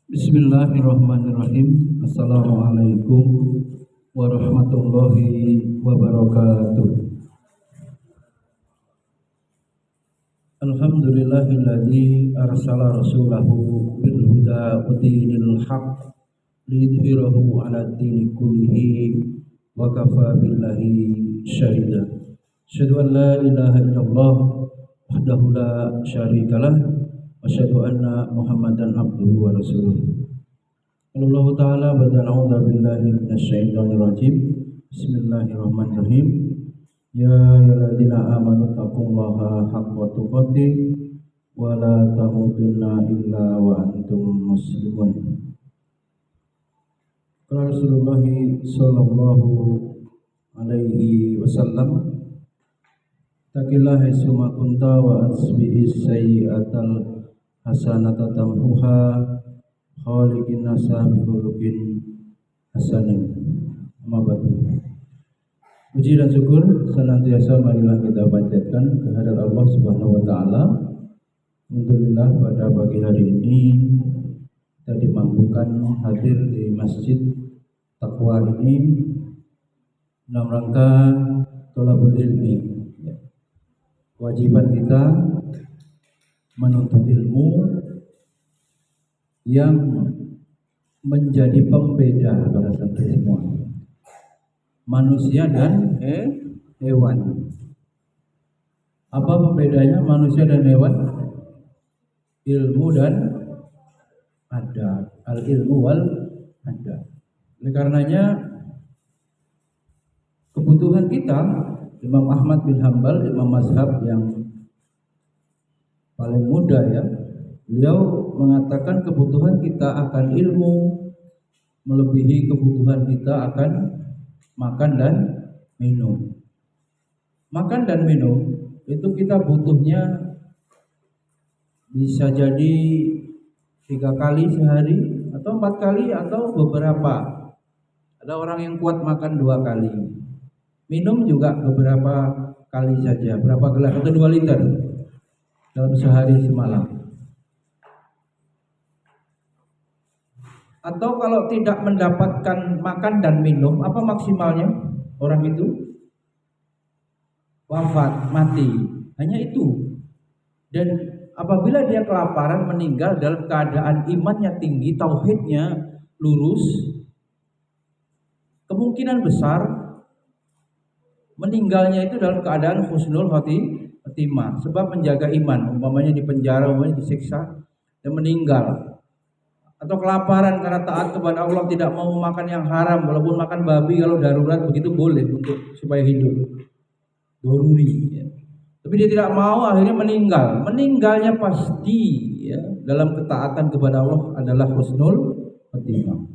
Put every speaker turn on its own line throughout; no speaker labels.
Bismillahirrahmanirrahim. Assalamualaikum warahmatullahi wabarakatuh. Alhamdulillahilladzi arsala rasulahu bil huda wa dinil haqq liyudhhirahu 'ala dini kullihi wa kafa billahi syahida. Asyhadu an la ilaha illallah wahdahu la syarikalah wa asyhadu anna Muhammadan abduhu wa rasuluh. Allah Ta'ala bada'a'udha billahi minasyaitonir rajim. Bismillahirrahmanirrahim. Ya ayyuhalladzina amanu taqullaha haqqa tuqatih wa la tamutunna illa wa antum muslimun. Qala Rasulullah sallallahu alaihi wasallam, taqillaha haitsuma kunta wa asbi'is sayyi'atal hasanata tamhuha khaliqin nasa bihulukin hasanin. Amma ba'du. Puji dan syukur senantiasa marilah kita panjatkan kehadirat Allah Subhanahu wa taala. Alhamdulillah pada pagi hari ini kita dimampukan hadir di Masjid Taqwa ini dalam rangka thalabul ilmi. Kewajiban kita menuntut ilmu yang menjadi pembeda pada santri semua, manusia dan hewan. Apa pembedanya manusia dan hewan? Ilmu dan adab. Al ilmu wal adab. Oleh karenanya kebutuhan kita, Imam Ahmad bin Hanbal, imam mazhab yang paling muda ya, beliau mengatakan kebutuhan kita akan ilmu melebihi kebutuhan kita akan makan dan minum. Makan dan minum itu kita butuhnya bisa jadi 3 kali sehari atau 4 kali atau beberapa. Ada orang yang kuat makan 2 kali. Minum juga beberapa kali saja. Berapa gelas? Atau 2 liter dalam sehari semalam. Atau kalau tidak mendapatkan makan dan minum, apa maksimalnya orang itu? Wafat, mati. Hanya itu. Dan apabila dia kelaparan meninggal dalam keadaan imannya tinggi, tauhidnya lurus, kemungkinan besar meninggalnya itu dalam keadaan husnul khotimah, sebab menjaga iman. Umpamanya di penjara, umpamanya disiksa dan meninggal. Atau kelaparan karena taat kepada Allah, tidak mau makan yang haram, walaupun makan babi kalau darurat begitu boleh untuk supaya hidup, doruri ya. Tapi dia tidak mau, akhirnya meninggal. Meninggalnya pasti ya, dalam ketaatan kepada Allah adalah husnul khotimah.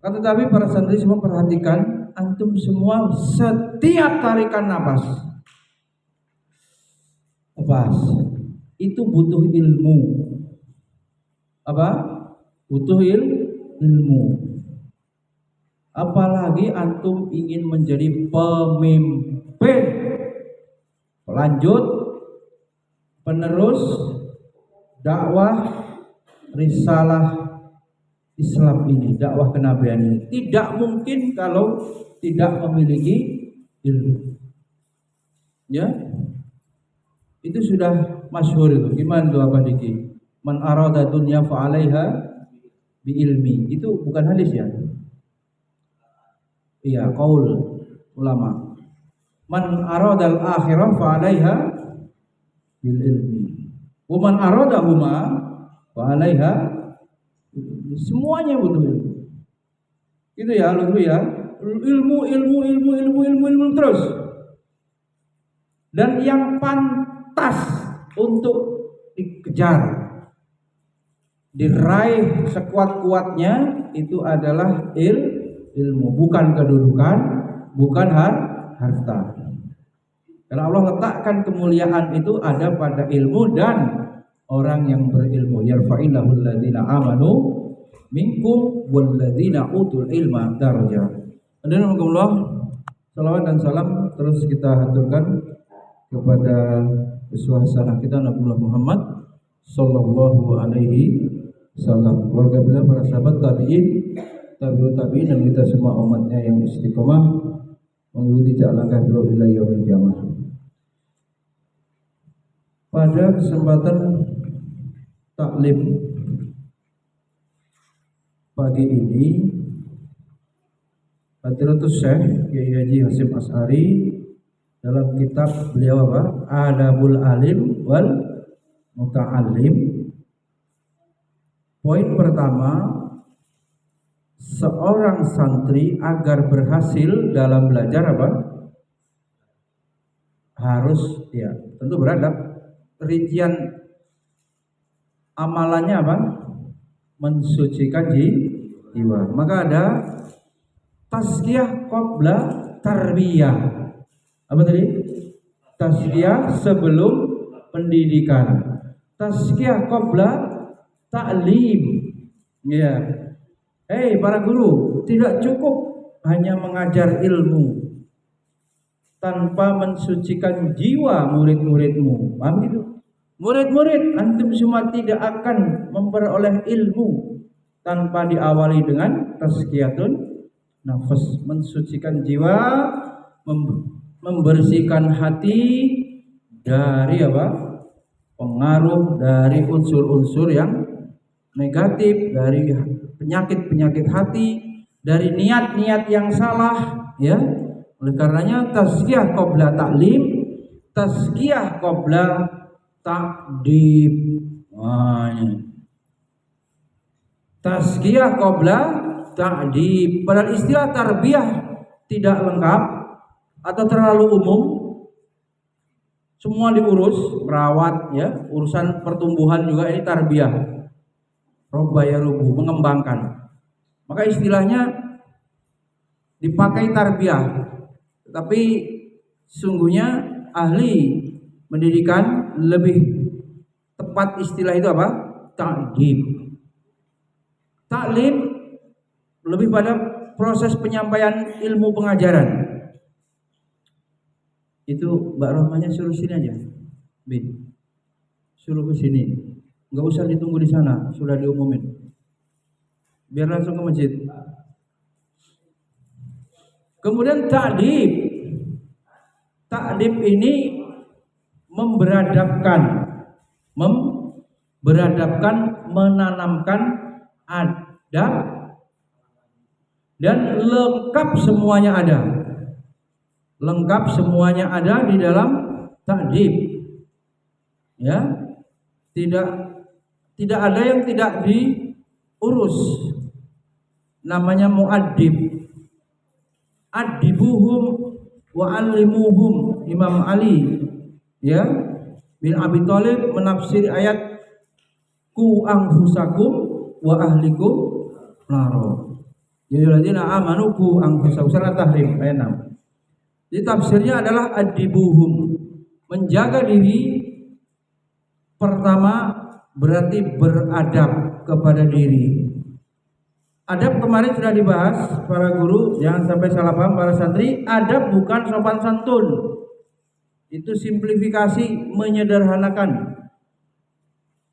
Tetapi para santri semua perhatikan, antum semua setiap tarikan nafas itu butuh ilmu. Apa? Butuh ilmu. Apalagi antum ingin menjadi pemimpin, pelanjut, penerus dakwah risalah Islam ini, dakwah kenabian ini. Tidak mungkin kalau tidak memiliki ilmu. Ya, itu sudah masyhur itu. Gimana tuh apa diki? Man arada dunya fa 'alaiha bi ilmi. Itu bukan hadis ya? Iya, qaul ulama. Man aradal akhirah fa 'alaiha bil ilmi. Wa man aradahuma fa 'alaiha, semuanya butuh ilmu. Itu ya, lalu ya. Ilmu terus. Dan yang pantas untuk dikejar, diraih sekuat-kuatnya itu adalah ilmu, bukan kedudukan, bukan harta. Karena Allah letakkan kemuliaan itu ada pada ilmu dan orang yang berilmu. Yarfa'illahu alladzina amanu minkum walladzina utul ilma darajat. Alhamdulillah, salawat dan salam terus kita haturkan kepada uswah hasanah kita Nabi Muhammad sallallahu alaihi salam, keluarga beliau, para sahabat, tabi'in, tabi'ut tabi'in, dan kita semua umatnya yang istiqomah mengikuti jalan langkah beliau ila yaumil qiyamah. Pada kesempatan taklim pagi ini, Fadilatus Syekh Kiai Haji Hasyim Asy'ari dalam kitab beliau apa? Adabul Alim wal Muta'allim. Poin pertama, seorang santri agar berhasil dalam belajar apa? Harus ya tentu beradab. Rincian amalannya apa? Mensucikan jiwa. Maka ada tazkiyah qabla tarbiyah. Apa tadi? Tazkiyah sebelum pendidikan. Tazkiyah qabla ta'lim. Ya. Hei para guru, tidak cukup hanya mengajar ilmu tanpa mensucikan jiwa murid-muridmu. Paham gitu? Murid-murid antum semua tidak akan memperoleh ilmu tanpa diawali dengan tazkiyatun nafas, mensucikan jiwa, membersihkan hati dari apa? Pengaruh dari unsur-unsur yang negatif, dari penyakit-penyakit hati, dari niat-niat yang salah, ya. Oleh karenanya tazkiyah qabla ta'lim, tazkiyah qabla ta'dib. Tazkiyah qabla ta'dib. Padahal istilah tarbiyah tidak lengkap atau terlalu umum. Semua diurus, merawat ya, urusan pertumbuhan juga ini tarbiyah. Robaya rubuh, mengembangkan. Maka istilahnya dipakai tarbiyah. Tapi sungguhnya ahli pendidikan lebih tepat istilah itu apa? Ta'dib. Taklim lebih pada proses penyampaian ilmu pengajaran. Itu Mbak Rohmanya suruh sini aja, Bin. Suruh ke sini. Enggak usah ditunggu di sana, sudah diumumin. Biar langsung ke masjid. Kemudian ta'dib. Ta'dib ini memberadabkan, menanamkan adab dan lengkap semuanya ada. Lengkap semuanya ada di dalam ta'dib. Ya. Tidak ada yang tidak diurus. Namanya mu'addib. Adibuhum wa allimuhum. Imam Ali ya bin Abi Thalib menafsir ayat ku anfusakum wa ahlikum naro. Ya ayyuhalladzina amanu ku anfusakum, surah Tahrim ayat 6. Jadi tafsirnya adalah adibuhum, menjaga diri. Pertama berarti beradab kepada diri. Adab kemarin sudah dibahas para guru, jangan sampai salah paham para santri. Adab bukan sopan santun. Itu simplifikasi, menyederhanakan.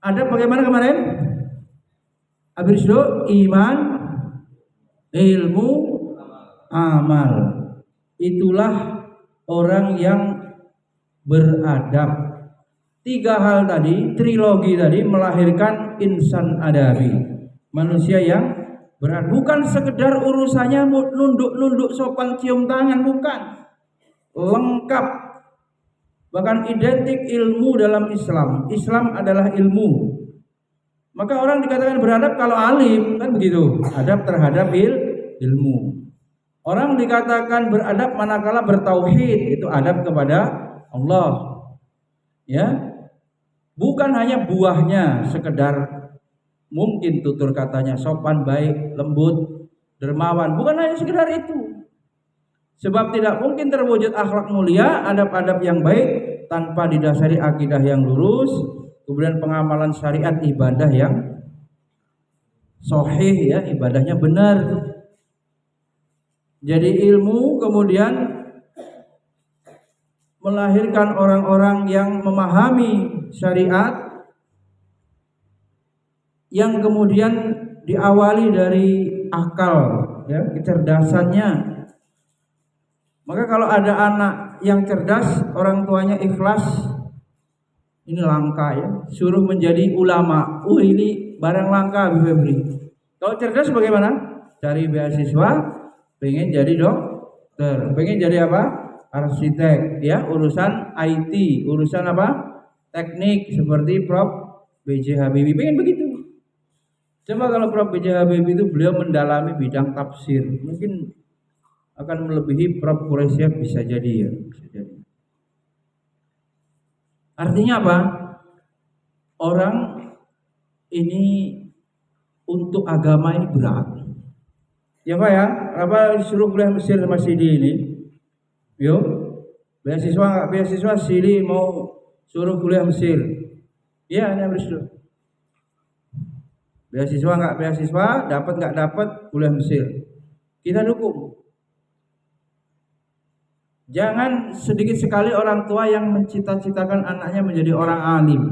Adab bagaimana kemarin? Habis itu iman, ilmu, amal. Itulah orang yang beradab. 3 hal tadi, trilogi tadi melahirkan insan adabi, manusia yang beradab. Bukan sekedar urusannya nunduk-nunduk sopan cium tangan, bukan. Lengkap. Bahkan identik ilmu dalam Islam. Islam adalah ilmu. Maka orang dikatakan beradab kalau alim, kan begitu. Adab terhadap ilmu. Orang dikatakan beradab manakala bertauhid, itu adab kepada Allah. Ya. Bukan hanya buahnya sekedar mungkin tutur katanya sopan, baik, lembut, dermawan. Bukan hanya sekedar itu. Sebab tidak mungkin terwujud akhlak mulia, adab-adab yang baik tanpa didasari akidah yang lurus, kemudian pengamalan syariat ibadah yang sahih ya, ibadahnya benar. Jadi ilmu kemudian melahirkan orang-orang yang memahami syariat, yang kemudian diawali dari akal, ya, kecerdasannya. Maka kalau ada anak yang cerdas, orang tuanya ikhlas, ini langka ya, suruh menjadi ulama. Ini barang langka, Bu Febri. Kalau cerdas bagaimana? Cari beasiswa, pengen jadi dokter, pengen jadi apa? Arsitek, ya, urusan IT, urusan apa? Teknik seperti Prof. B.J. Habibie, pengen begitu. Coba kalau Prof. B.J. Habibie itu beliau mendalami bidang tafsir, mungkin akan melebihi Prof. Quraisy, bisa jadi ya, bisa jadi. Artinya apa? Orang ini untuk agama ini berat. Ya Pak ya, apa disuruh kuliah Mesir sama Sidi ini? Yuk, beasiswa nggak beasiswa, Sidi mau suruh kuliah Mesir. Iya, ini harus dulu. Beasiswa nggak beasiswa, dapat nggak dapat, kuliah Mesir. Kita dukung. Jangan sedikit sekali orang tua yang mencita-citakan anaknya menjadi orang alim.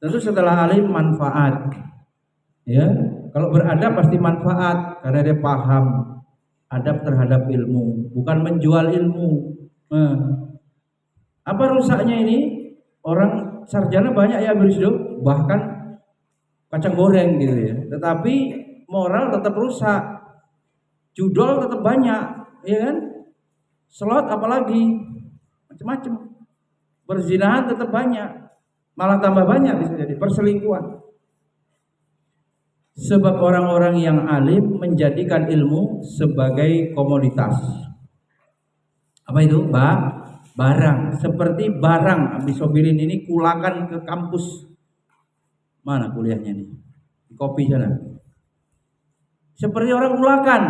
Tentu setelah alim manfaat. Ya, kalau beradab pasti manfaat karena dia paham adab terhadap ilmu, bukan menjual ilmu. Apa rusaknya ini? Orang sarjana banyak ya berhidup, bahkan kacang goreng gitu ya. Tetapi moral tetap rusak, judol tetap banyak, ya kan? Slot apalagi, macam-macam. Perzinahan tetap banyak, malah tambah banyak bisa jadi perselingkuhan. Sebab orang-orang yang alim menjadikan ilmu sebagai komoditas. Apa itu? Barang. Seperti barang Abisobirin ini kulakan ke kampus. Mana kuliahnya nih? Di kopi sana. Seperti orang kulakan.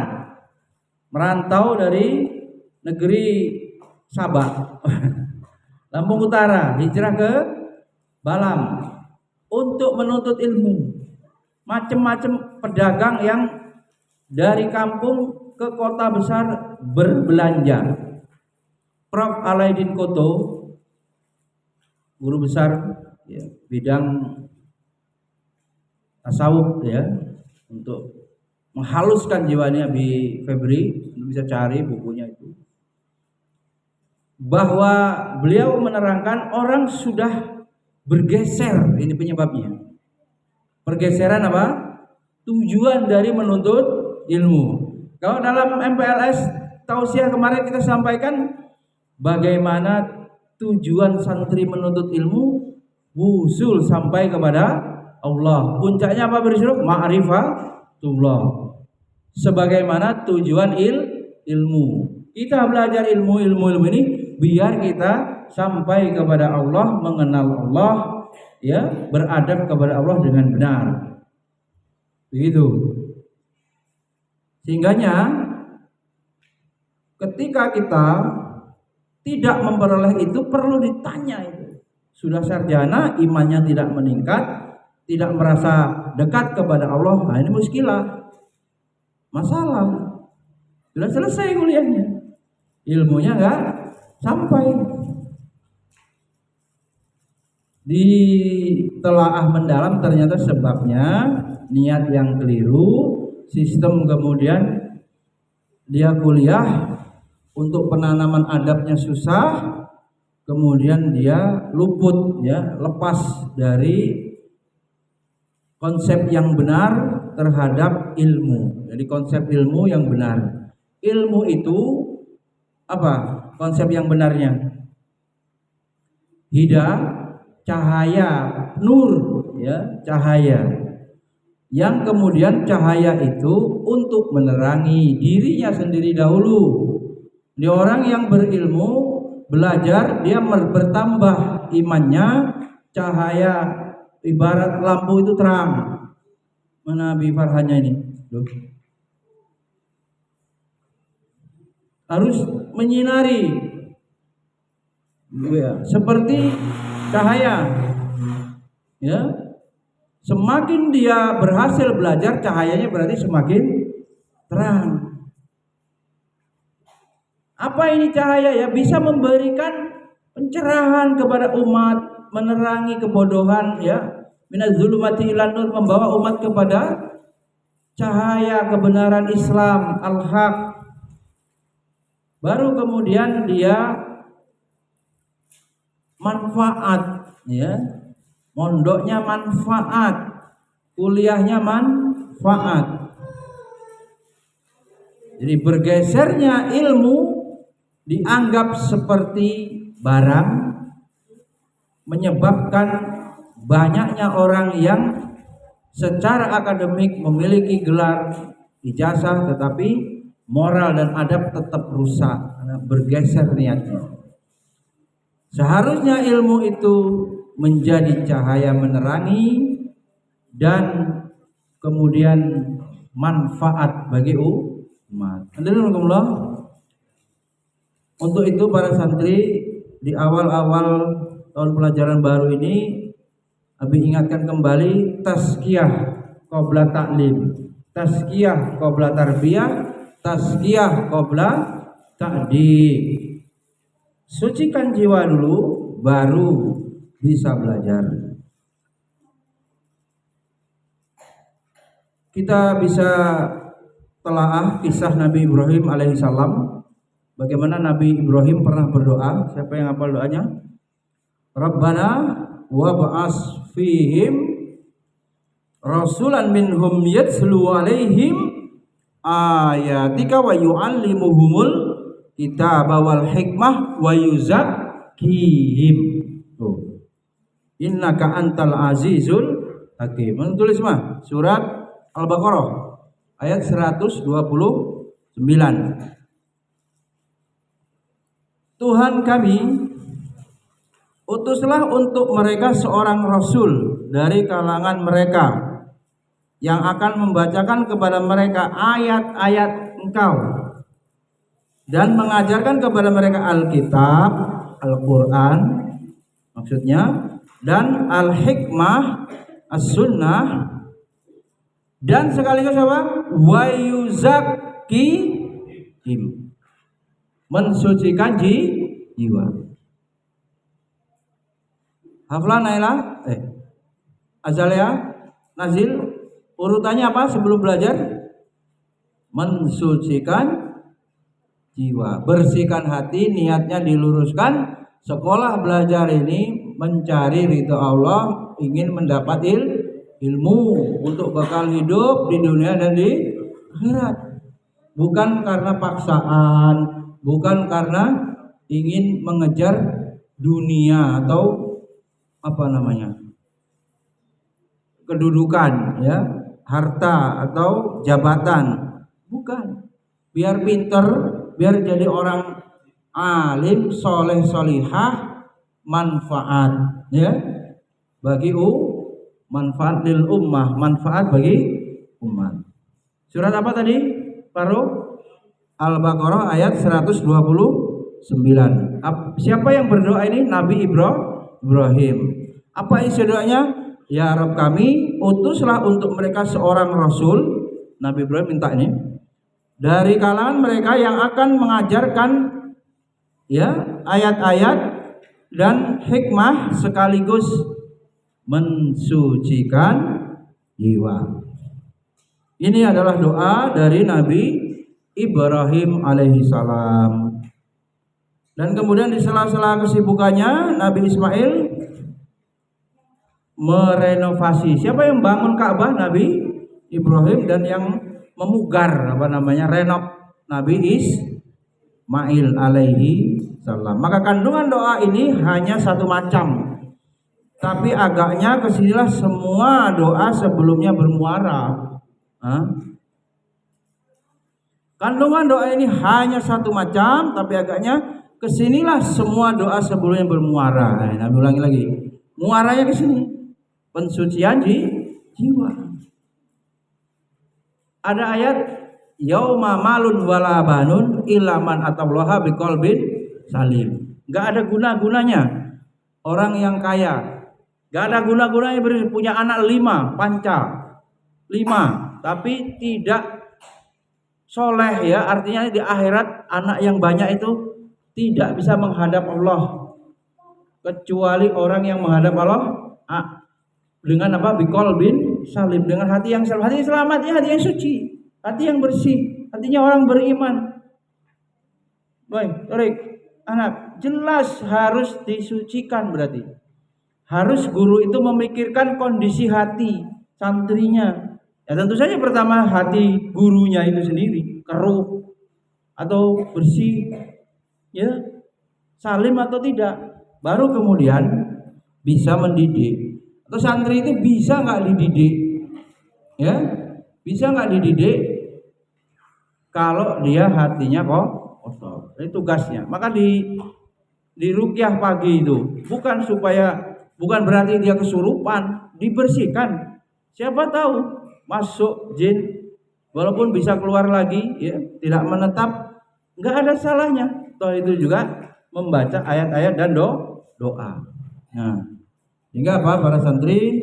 Merantau dari negeri Sabah, Lampung Utara, hijrah ke Balam untuk menuntut ilmu. Macam-macam pedagang yang dari kampung ke kota besar berbelanja. Prof. Alaidin Koto, guru besar ya, bidang tasawuf ya, untuk menghaluskan jiwanya Abi Febri, bisa cari bukunya itu. Bahwa beliau menerangkan orang sudah bergeser, ini penyebabnya. Pergeseran apa? Tujuan dari menuntut ilmu. Kalau dalam MPLS tausiah kemarin kita sampaikan bagaimana tujuan santri menuntut ilmu wusul sampai kepada Allah. Puncaknya apa bersyukur? Ma'rifatullah. Sebagaimana tujuan ilmu. Kita belajar ilmu ini biar kita sampai kepada Allah, mengenal Allah, ya, beradab kepada Allah dengan benar. Begitu. Sehingganya ketika kita tidak memperoleh itu perlu ditanya itu. Sudah sarjana, imannya tidak meningkat, tidak merasa dekat kepada Allah, nah ini muskilah. Masalah. Sudah selesai kuliahnya. Ilmunya enggak sampai. Ditelaah mendalam ternyata sebabnya niat yang keliru, sistem kemudian dia kuliah untuk penanaman adabnya susah, kemudian dia luput ya, lepas dari konsep yang benar terhadap ilmu. Jadi konsep ilmu yang benar. Ilmu itu apa? Konsep yang benarnya hidayah, cahaya, nur ya, cahaya yang kemudian cahaya itu untuk menerangi dirinya sendiri dahulu. Di orang yang berilmu belajar, dia bertambah imannya, cahaya ibarat lampu itu terang. Mana Abi Farhannya ini? Harus menyinari ya, seperti cahaya ya. Semakin dia berhasil belajar, cahayanya berarti semakin terang. Apa ini cahaya ya? Bisa memberikan pencerahan kepada umat, menerangi kebodohan ya, minaz-zulumati ilan nur, membawa umat kepada cahaya kebenaran Islam al-haq. Baru kemudian dia manfaat, ya, mondoknya manfaat, kuliahnya manfaat. Jadi bergesernya ilmu dianggap seperti barang, menyebabkan banyaknya orang yang secara akademik memiliki gelar ijazah tetapi moral dan adab tetap rusak karena bergeser niatnya. Seharusnya ilmu itu menjadi cahaya menerangi dan kemudian manfaat bagi umat. Untuk itu para santri, di awal-awal tahun pelajaran baru ini Abi ingatkan kembali tazkiyah qabla ta'lim, tazkiyah qabla tarbiyah, tazkiyah qabla ta'dib. Sucikan jiwa dulu baru bisa belajar. Kita bisa telaah kisah Nabi Ibrahim alaihissalam. Bagaimana Nabi Ibrahim pernah berdoa? Siapa yang hafal doanya? Rabbana wa ba'as fihim rasulan minhum yatslu alaihim ayatika wa yu'allimuhumul kitaba wal hikmah wa yuzakkihim. Tuh. Innaka antal azizul hakim. Menulis mah surat Al-Baqarah ayat 129. Tuhan kami, utuslah untuk mereka seorang rasul dari kalangan mereka yang akan membacakan kepada mereka ayat-ayat Engkau dan mengajarkan kepada mereka Alkitab, Al-Quran maksudnya, dan Al-Hikmah, As-Sunnah, dan sekaligus apa? Wa yuzakkihim, mensucikan jiwa. Haflan Naila, Azalea, Nazil, urutannya apa sebelum belajar? Mensucikan jiwa, bersihkan hati, niatnya diluruskan. Sekolah belajar ini mencari ridha Allah, ingin mendapat ilmu untuk bekal hidup di dunia dan di akhirat. Bukan karena paksaan, bukan karena ingin mengejar dunia atau kedudukan, ya, harta atau jabatan. Bukan. Biar pinter, biar jadi orang alim, soleh, solihah, manfaat, ya, bagi manfaat lil ummah, manfaat bagi umat. Surat apa tadi? Faruq? Al-Baqarah ayat 129. Siapa yang berdoa ini? Nabi Ibrahim. Apa isi doanya? Ya Rabb kami, utuslah untuk mereka seorang rasul. Nabi Ibrahim minta ini dari kalangan mereka yang akan mengajarkan, ya, ayat-ayat dan hikmah sekaligus mensucikan jiwa. Ini adalah doa dari Nabi Ibrahim alaihissalam. Dan kemudian di sela-sela kesibukannya Nabi Ismail merenovasi. Siapa yang bangun Ka'bah? Nabi Ibrahim. Dan yang memugar renov Nabi Ismail alaihi salam. Maka kandungan doa ini hanya satu macam, tapi agaknya kesinilah semua doa sebelumnya bermuara. Kandungan doa ini hanya satu macam, tapi agaknya kesinilah semua doa sebelumnya bermuara. Nabi ulangi lagi, muaranya ke sini, pensucian jiwa. Ada ayat yauma malun wala banun illa man atallaha biqalbin salim. Enggak ada guna-gunanya orang yang kaya. Enggak ada guna-gunanya punya anak 5, panca 5, tapi tidak soleh, ya, artinya di akhirat anak yang banyak itu tidak bisa menghadap Allah, kecuali orang yang menghadap Allah Dengan apa? Biqalbin salim, dengan hati yang selamat. Hati yang selamat ya hati yang suci, hati yang bersih, hatinya orang beriman. Baik, Torik, anak, jelas harus disucikan berarti. Harus guru itu memikirkan kondisi hati santrinya. Ya tentu saja pertama hati gurunya itu sendiri keruh atau bersih, ya salim atau tidak. Baru kemudian bisa mendidik. Atau santri itu bisa nggak dididik? Ya, bisa nggak dididik kalau dia hatinya kok kotor. Itu tugasnya. Maka di ruqyah pagi itu bukan berarti dia kesurupan, dibersihkan. Siapa tahu masuk jin, walaupun bisa keluar lagi, ya tidak menetap, nggak ada salahnya. Toh itu juga membaca ayat-ayat dan doa. Nah, hingga apa para santri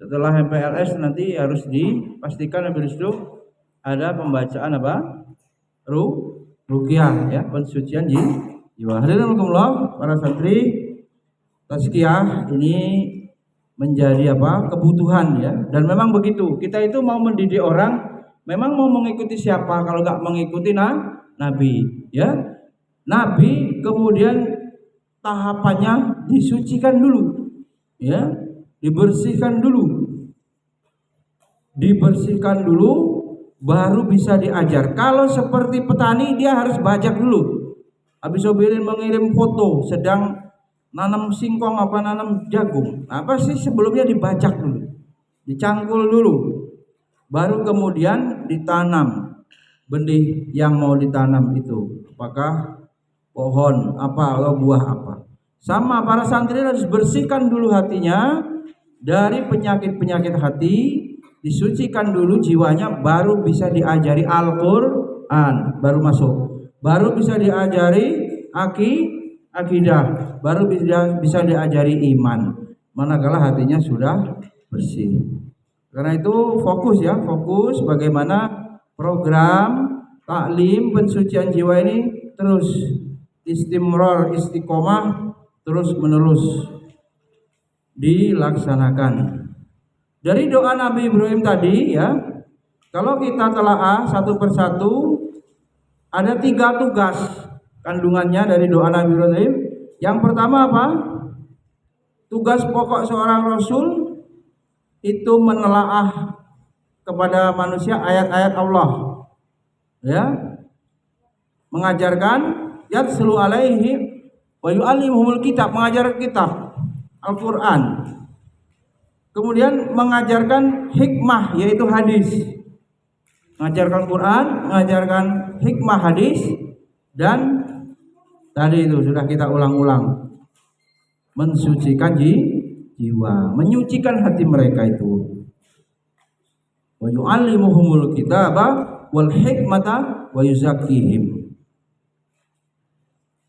setelah MPLS nanti harus dipastikan habis itu ada pembacaan apa? Ruqyah, ya, pensucian jiwa. Hadirin Allah, para santri, tazkiyah ini menjadi apa? Kebutuhan, ya. Dan memang begitu. Kita itu mau mendidik orang, memang mau mengikuti siapa kalau nggak mengikuti Nabi, ya. Nabi kemudian tahapannya disucikan dulu, ya, dibersihkan dulu, baru bisa diajar. Kalau seperti petani dia harus bajak dulu. Habis sobirin mengirim foto sedang nanam singkong apa nanam jagung, apa sih sebelumnya dibajak dulu, dicangkul dulu, baru kemudian ditanam benih yang mau ditanam itu, apakah pohon apa atau buah apa. Sama para santri harus bersihkan dulu hatinya dari penyakit-penyakit hati, disucikan dulu jiwanya, baru bisa diajari Al-Quran, baru masuk, baru bisa diajari akidah, baru bisa diajari iman, manakala hatinya sudah bersih. Karena itu fokus, ya, fokus bagaimana program taklim pensucian jiwa ini terus istimror, istiqomah, terus menerus dilaksanakan. Dari doa Nabi Ibrahim tadi, ya, kalau kita telaah satu persatu, ada 3 tugas kandungannya dari doa Nabi Ibrahim. Yang pertama apa? Tugas pokok seorang Rasul itu menelaah kepada manusia ayat-ayat Allah, ya, mengajarkan yatslu alaihi wa yu'allimuhumul kitab, mengajar kitab Al-Quran. Kemudian mengajarkan hikmah, yaitu hadis. Mengajarkan Quran, mengajarkan hikmah hadis, dan tadi itu sudah kita ulang-ulang, mensucikan jiwa, menyucikan hati mereka itu. Wa yu'allimuhumul kitaba wal hikmata wa yuzakkihim.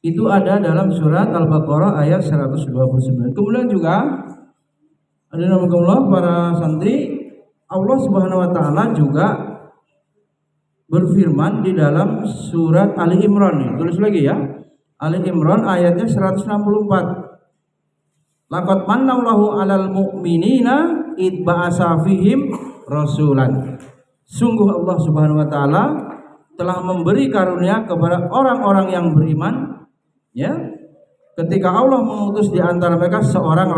Itu ada dalam surat Al-Baqarah ayat 129. Kemudian juga ada nama Allah para santri, Allah Subhanahu wa taala juga berfirman di dalam surat Ali Imran. Tulis lagi, ya. Ali Imran ayatnya 164. Laqad mannallahu 'alal mu'minina id ba'asa fihim rasulan. Sungguh Allah Subhanahu wa taala telah memberi karunia kepada orang-orang yang beriman, ya, ketika Allah mengutus di antara mereka seorang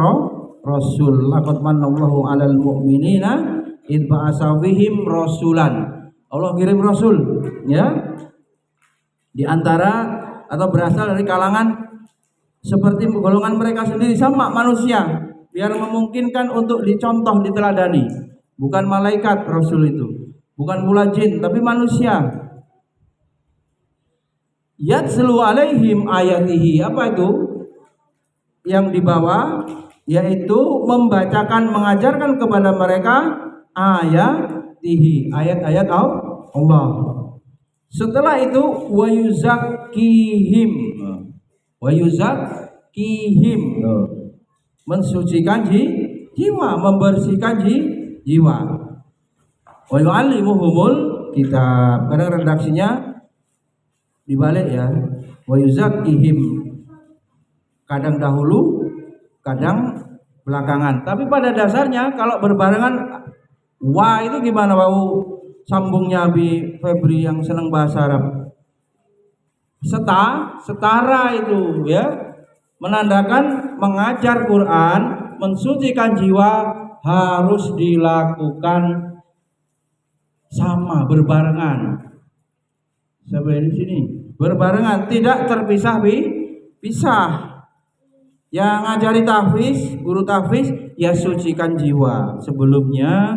rasul. Laqad mannallahu 'alal mu'minina id ba'asa fihim rasulan. Allah kirim rasul, ya, di antara atau berasal dari kalangan seperti golongan mereka sendiri, sama manusia, biar memungkinkan untuk dicontoh, diteladani. Bukan malaikat rasul itu, bukan pula jin, tapi manusia. Yatslu alaihim ayatihi, apa itu yang dibawa? Yaitu membacakan, mengajarkan kepada mereka ayatihi, ayat-ayat Allah. Setelah itu wa yuzakkihim, mensucikan jiwa, membersihkan jiwa. Wa yu'allimuhumul kitab, kadang redaksinya dibalik, ya, wa yuzakkihim, kadang dahulu, kadang belakangan. Tapi pada dasarnya kalau berbarengan, wa itu gimana bau sambungnya Abi Febri yang senang bahasa Arab? Setara itu ya, menandakan mengajar Quran, mensucikan jiwa harus dilakukan sama, berbarengan. Sampai di sini berbarengan, tidak pisah. Yang ngajari tahfiz, guru tahfiz, ya sucikan jiwa sebelumnya,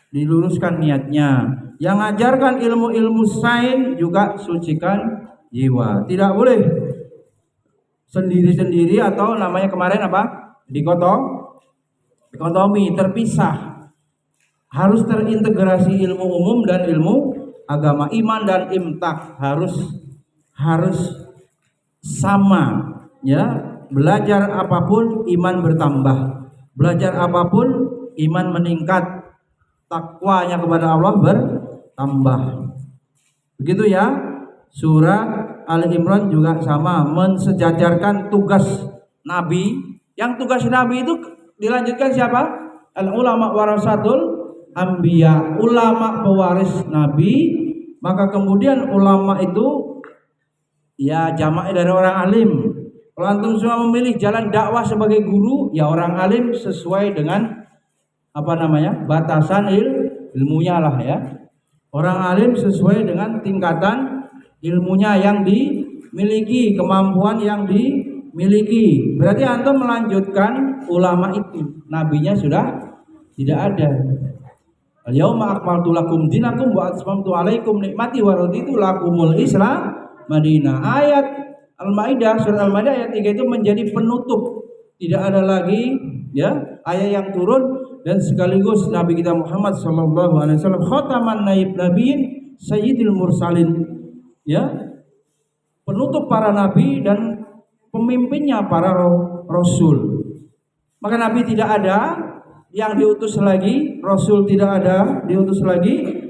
diluruskan niatnya. Yang ngajarkan ilmu-ilmu sains juga sucikan jiwa. Tidak boleh sendiri-sendiri atau namanya kemarin apa? Dikotomi, terpisah. Harus terintegrasi ilmu umum dan ilmu agama, iman dan imtak harus sama, ya. Belajar apapun iman bertambah, belajar apapun iman meningkat, takwanya kepada Allah bertambah. Begitu ya. Surat Ali Imran juga sama, mensejajarkan tugas Nabi. Yang tugas Nabi itu dilanjutkan siapa? Al ulama warasatul anbiya, ulama pewaris Nabi. Maka kemudian ulama itu ya jamak dari orang alim. Kalau antum semua memilih jalan dakwah sebagai guru, ya orang alim sesuai dengan batasan ilmunya lah ya. Orang alim sesuai dengan tingkatan ilmunya yang dimiliki, kemampuan yang dimiliki. Berarti antum melanjutkan ulama itu. Nabinya sudah tidak ada. Al-yauma akmaltu lakum dinakum wa atmamtu alaikum nikmati wa raditu lakumul Islam Madinah. Ayat Al-Maidah, surat Al-Maidah ayat 3 itu menjadi penutup. Tidak ada lagi ya ayat yang turun, dan sekaligus Nabi kita Muhammad sallallahu alaihi wasallam khataman nabiyyin sayyidil mursalin, ya, penutup para nabi dan pemimpinnya para rasul. Maka nabi tidak ada yang diutus lagi, rasul tidak ada diutus lagi.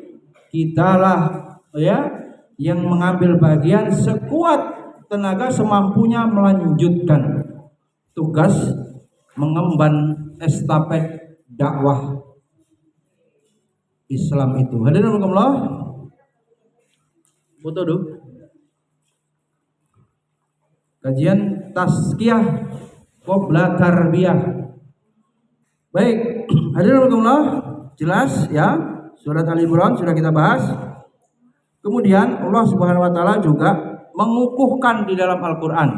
Kitalah ya yang mengambil bagian sekuat tenaga semampunya melanjutkan tugas mengemban estafet dakwah Islam itu. Hadirin Allah, foto dulu. Kajian tazkiyah qabla tarbiyah. Baik, hadirin Allah, jelas ya, surat Ali Imran sudah kita bahas. Kemudian Allah Subhanahu wa taala juga mengukuhkan di dalam Al-Qur'an.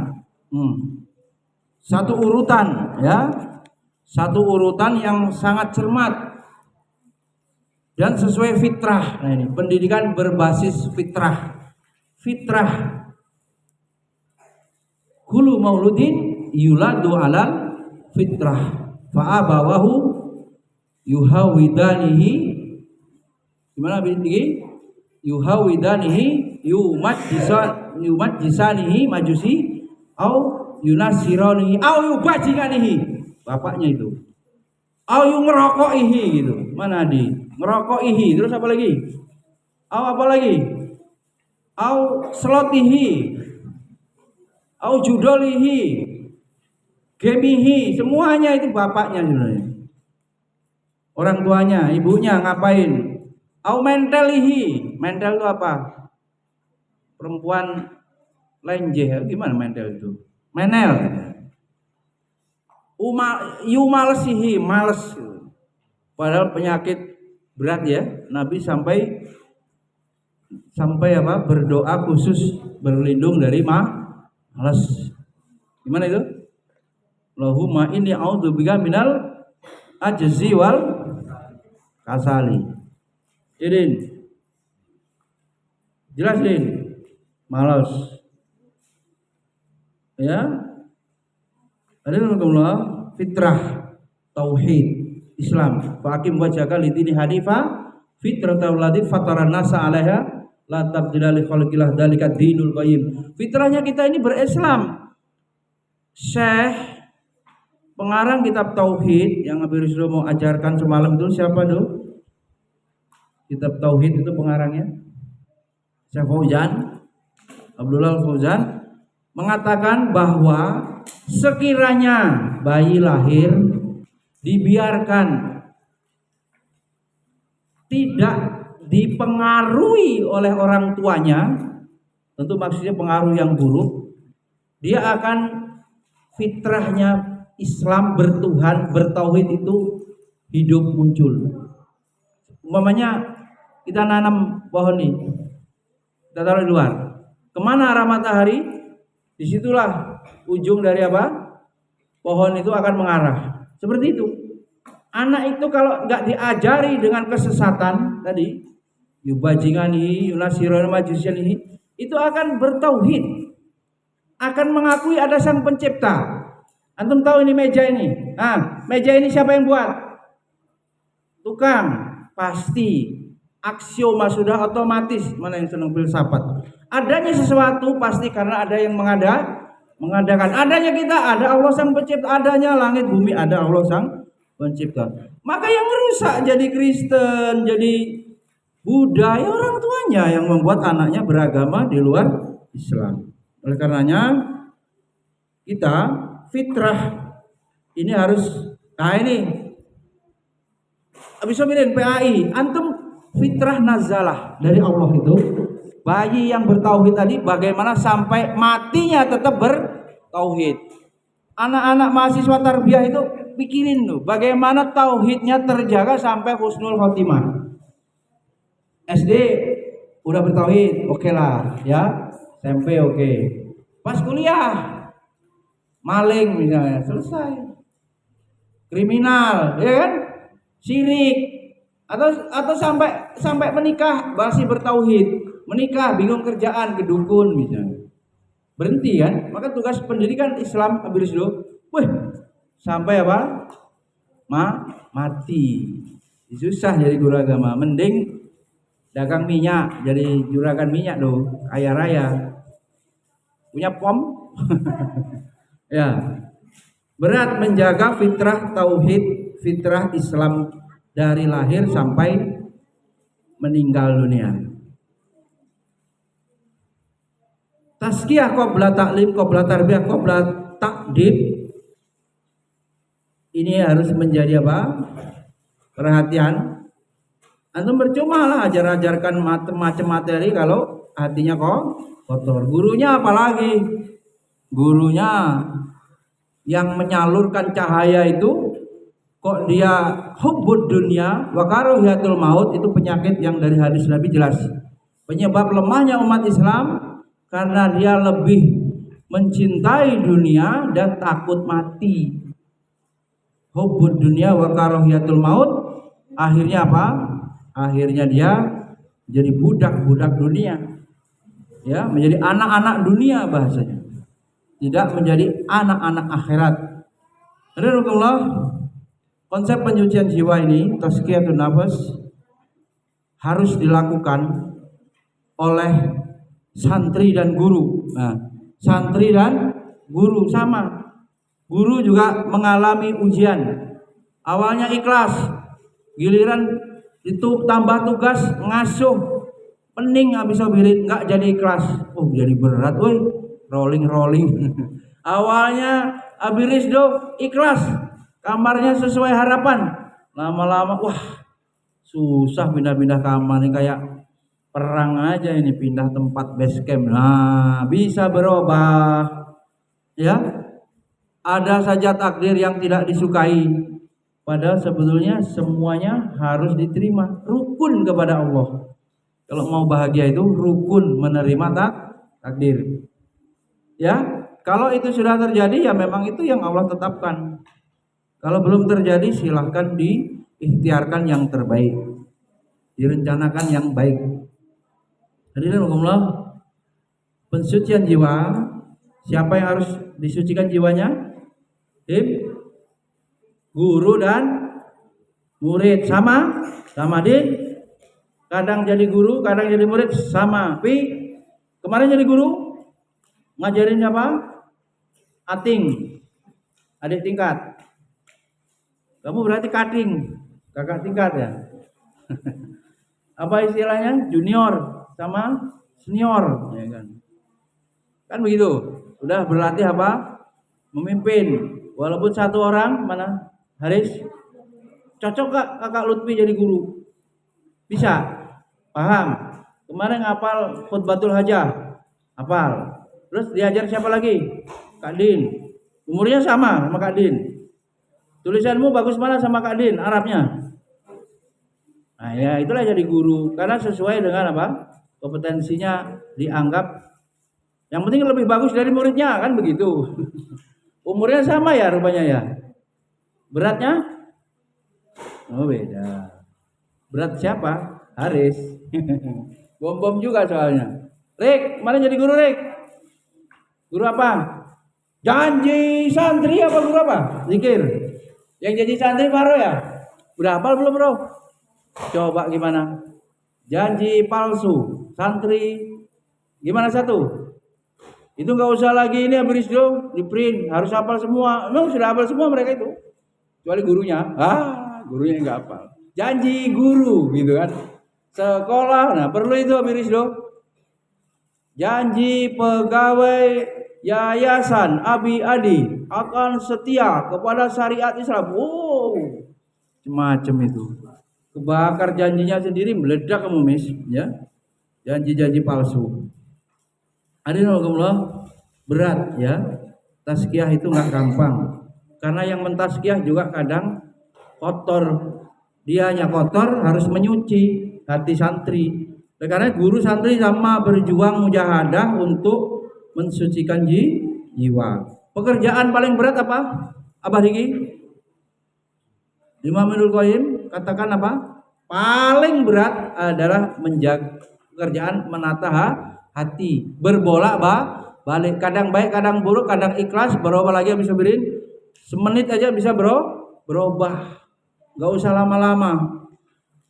Satu urutan ya. Satu urutan yang sangat cermat dan sesuai fitrah. Nah ini pendidikan berbasis fitrah. Fitrah. Kullu mauludin yuladu alal fitrah. Fa'abawahu yuhawidanihi. Gimana begini? Yuhawidanihi yumajjisanihi majusi au yunasironihi au yubajinganihi, bapaknya itu, au ngerokoihi gitu. Mana di ngerokoihi, terus apa lagi? Au selotihi, au judolihi, gemihi, semuanya itu bapaknya sebenarnya. Orang tuanya, ibunya ngapain? Au mentelihi, mentel itu apa? Perempuan lenjeh, gimana mentel itu? Menel. Yumalesihi, males. Padahal penyakit berat ya. Nabi sampai berdoa khusus berlindung dari males. Gimana itu? Allahumma inni a'udzubika minal ajzi wal kasali. Jadin. Jelasin. Malas. Ya. Alhamdulillah, fitrah tauhid Islam. Faqim wajhaka lidini hanifa fitratal ladzi fataran nasa 'alaiha la tabdila li khalqillah dzalika dinul qayyim. Fitrahnya kita ini berislam. Syekh pengarang kitab tauhid yang Habib Rizal mau ajarkan semalam itu siapa tuh? Kitab tauhid itu pengarangnya Syekh Fauzan, Abdullah Fauzan mengatakan bahwa sekiranya bayi lahir dibiarkan, tidak dipengaruhi oleh orang tuanya, tentu maksudnya pengaruh yang buruk, dia akan fitrahnya Islam bertuhan, bertauhid itu hidup muncul. Umpamanya kita nanam pohon nih, kita taruh di luar. Kemana arah matahari? Disitulah ujung dari apa? Pohon itu akan mengarah. Seperti itu. Anak itu kalau nggak diajari dengan kesesatan tadi, yubajingani, yunasiron majusianihi, itu akan bertauhid, akan mengakui ada sang pencipta. Antum tahu ini meja ini? Meja ini siapa yang buat? Tukang, pasti. Aksioma sudah otomatis. Mana yang senang filsafat? Adanya sesuatu pasti karena ada yang mengadakan. Adanya kita, ada Allah sang pencipta. Adanya langit bumi, ada Allah sang pencipta. Maka yang rusak jadi Kristen, jadi Buddha, ya orang tuanya yang membuat anaknya beragama di luar Islam. Oleh karenanya kita fitrah ini harus, ini habis mirin PAI, antum fitrah nazalah dari Allah itu, bayi yang bertauhid tadi bagaimana sampai matinya tetap bertauhid. Anak-anak mahasiswa tarbiyah itu pikirin tuh bagaimana tauhidnya terjaga sampai husnul khotimah. SD udah bertauhid, oke lah ya. SMP oke. Pas kuliah maling misalnya, selesai. Kriminal, ya kan? Syirik, atau sampai menikah masih bertauhid, menikah bingung kerjaan ke dukun misalnya. Berhenti kan? Maka tugas pendidikan Islam habis dulu. Sampai apa? Mati. Susah jadi guru agama. Mending dagang minyak, jadi juragan minyak loh, kaya raya. Punya pom. Ya. Berat menjaga fitrah tauhid, fitrah Islam dari lahir sampai meninggal dunia. Tazkiyah qabla ta'lim, qabla tarbiyah, qabla takdib. Ini harus menjadi apa? Perhatian. Antum percuma lah ajarkan macam-macam materi kalau hatinya kotor. Gurunya apalagi? Gurunya yang menyalurkan cahaya itu kok dia hubbud dunya wa karahiyatul maut, itu penyakit yang dari hadis Nabi jelas. Penyebab lemahnya umat Islam karena dia lebih mencintai dunia dan takut mati. Hubbud dunya wa karahiyatul maut, akhirnya apa? Akhirnya dia jadi budak-budak dunia. Ya, menjadi anak-anak dunia bahasanya. Tidak menjadi anak-anak akhirat. Alhamdulillah, konsep penyucian jiwa ini, tazkiyatun nafas, harus dilakukan oleh santri dan guru. Nah, santri dan guru sama. Guru juga mengalami ujian. Awalnya ikhlas, giliran itu tambah tugas ngasuh, pening habis birit nggak jadi ikhlas. Jadi berat, rolling. Awalnya abiris do ikhlas, kamarnya sesuai harapan. Lama-lama susah pindah-pindah kamar, ini kayak perang aja ini, pindah tempat base camp. Nah, bisa berubah. Ya, ada saja takdir yang tidak disukai. Padahal sebetulnya semuanya harus diterima. Rukun kepada Allah. Kalau mau bahagia itu rukun menerima takdir. Ya, kalau itu sudah terjadi ya memang itu yang Allah tetapkan. Kalau belum terjadi silahkan diikhtiarkan yang terbaik, direncanakan yang baik. Hadirin Allah, pensucian jiwa, siapa yang harus disucikan jiwanya? Guru dan murid sama kadang jadi guru, kadang jadi murid sama. Kemarin jadi guru ngajarin apa? Adik tingkat. Kamu berarti cutting, kakak tingkat ya. Apa istilahnya? Junior sama senior, ya kan? Kan begitu. Udah berlatih apa? Memimpin. Walaupun satu orang mana? Haris, cocok gak kakak Lutfi jadi guru? Bisa? Paham? Kemarin ngapal khutbatul hajah, hafal. Terus diajar siapa lagi? Kak Din. Umurnya sama Kak Din. Tulisanmu bagus mana sama Kak Din, Arabnya? Nah ya itulah jadi guru, karena sesuai dengan apa? Kompetensinya dianggap. Yang penting lebih bagus dari muridnya, kan begitu. Umurnya sama ya rupanya ya. Beratnya? Oh beda. Berat siapa? Haris. Bom-bom juga soalnya. Rik, mana jadi guru Rik? Guru apa? Janji santri apa guru apa? Zikir. Yang jadi santri Faro ya? Udah hafal belum bro? Coba gimana? Janji palsu. Santri gimana satu? Itu nggak usah lagi ini habis dong di print, harus hafal semua. Memang sudah hafal semua mereka itu. Kecuali gurunya. Gurunya nggak hafal. Janji guru gitu kan. Sekolah, nah perlu itu habis dong. Janji pegawai yayasan Abi Adi akan setia kepada syariat Islam. Wow, macam itu. Kebakar janjinya sendiri, meledak kamu mis, ya. Janji-janji palsu. Alhamdulillah berat ya. Tazkiyah itu nggak gampang. Karena yang mentazkiyah juga kadang kotor. Dianya kotor harus menyuci hati santri. Karena guru santri sama berjuang mujahadah untuk mensucikan jiwa. Pekerjaan paling berat apa? Abah Diki? Imam Ibnul Qayyim katakan apa? Paling berat adalah menjaga pekerjaan menata hati, berbolak balik, kadang baik, kadang buruk, kadang ikhlas, berubah lagi bisa berin. Semenit aja bisa berubah. Gak usah lama-lama.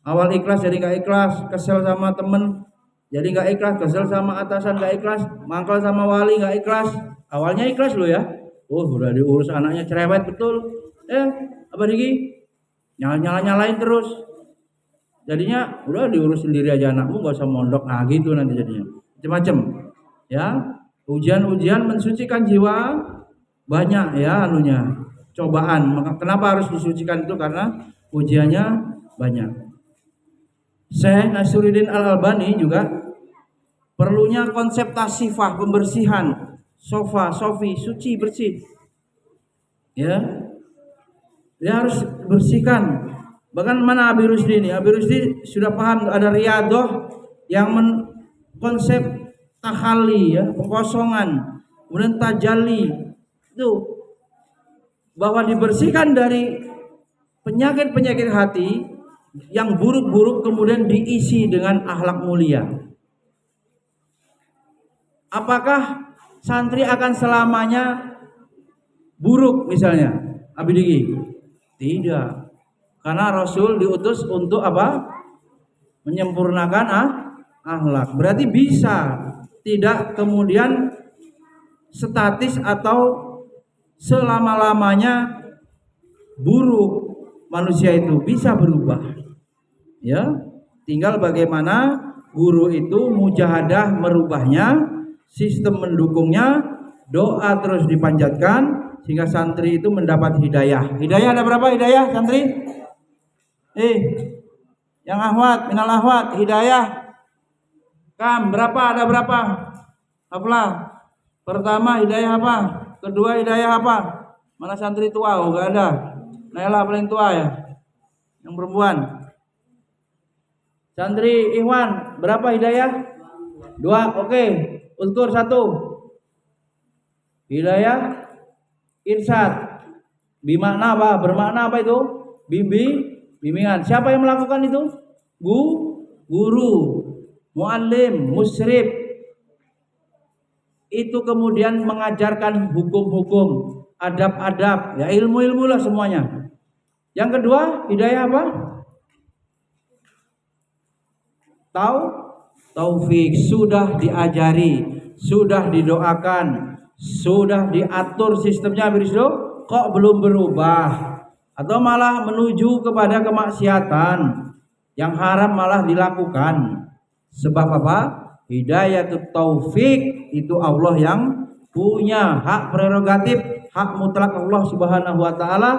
Awal ikhlas jadi gak ikhlas, kesel sama temen jadi gak ikhlas, kesel sama atasan gak ikhlas, mangkal sama wali gak ikhlas. Awalnya ikhlas lo ya. Udah diurus anaknya cerewet betul. Apa Diki? Nyalain terus. Jadinya udah diurus sendiri aja anakmu, gak usah mondok. Nah gitu nanti jadinya. Macam-macam. Ya, ujian-ujian mensucikan jiwa banyak ya anunya. Cobaan. Maka kenapa harus disucikan itu? Karena ujiannya banyak. Syekh Nasruddin Al-Albani juga perlunya konsep tasifah, pembersihan, sofi, suci, bersih. Ya. Dia harus bersihkan. Bahkan mana Abi Rusdi ini? Abi Rusdi sudah paham ada riyadoh yang konsep tahalli ya, pengkosongan, kemudian tajalli. Itu bahwa dibersihkan dari penyakit-penyakit hati yang buruk-buruk kemudian diisi dengan akhlak mulia. Apakah santri akan selamanya buruk misalnya? Abi Diki? Tidak. Karena Rasul diutus untuk apa? Menyempurnakan akhlak. Berarti bisa tidak kemudian statis atau selama-lamanya buruk. Manusia itu bisa berubah. Ya, tinggal bagaimana guru itu mujahadah merubahnya, sistem mendukungnya, doa terus dipanjatkan sehingga santri itu mendapat hidayah. Hidayah ada berapa hidayah santri? Yang ahwat, minal ahwat, hidayah. Kam berapa? Ada berapa? Apalah? Pertama hidayah apa? Kedua hidayah apa? Mana santri tua? Oh gak ada. Nailah paling tua ya. Yang perempuan. Santri Ikhwan, berapa hidayah? 2, oke. Unsur 1. Hidayah irsyad. Bimakna apa? Bermakna apa itu? Bimbingan. Siapa yang melakukan itu? Guru, muallim, musyrif. Itu kemudian mengajarkan hukum-hukum, adab-adab, ya ilmu-ilmu lah semuanya. Yang kedua, hidayah apa? Taufik, sudah diajari, sudah didoakan, sudah diatur sistemnya berisdo, kok belum berubah atau malah menuju kepada kemaksiatan yang haram malah dilakukan. Sebab apa? Hidayatut taufik itu Allah yang punya hak prerogatif, hak mutlak Allah Subhanahu wa taala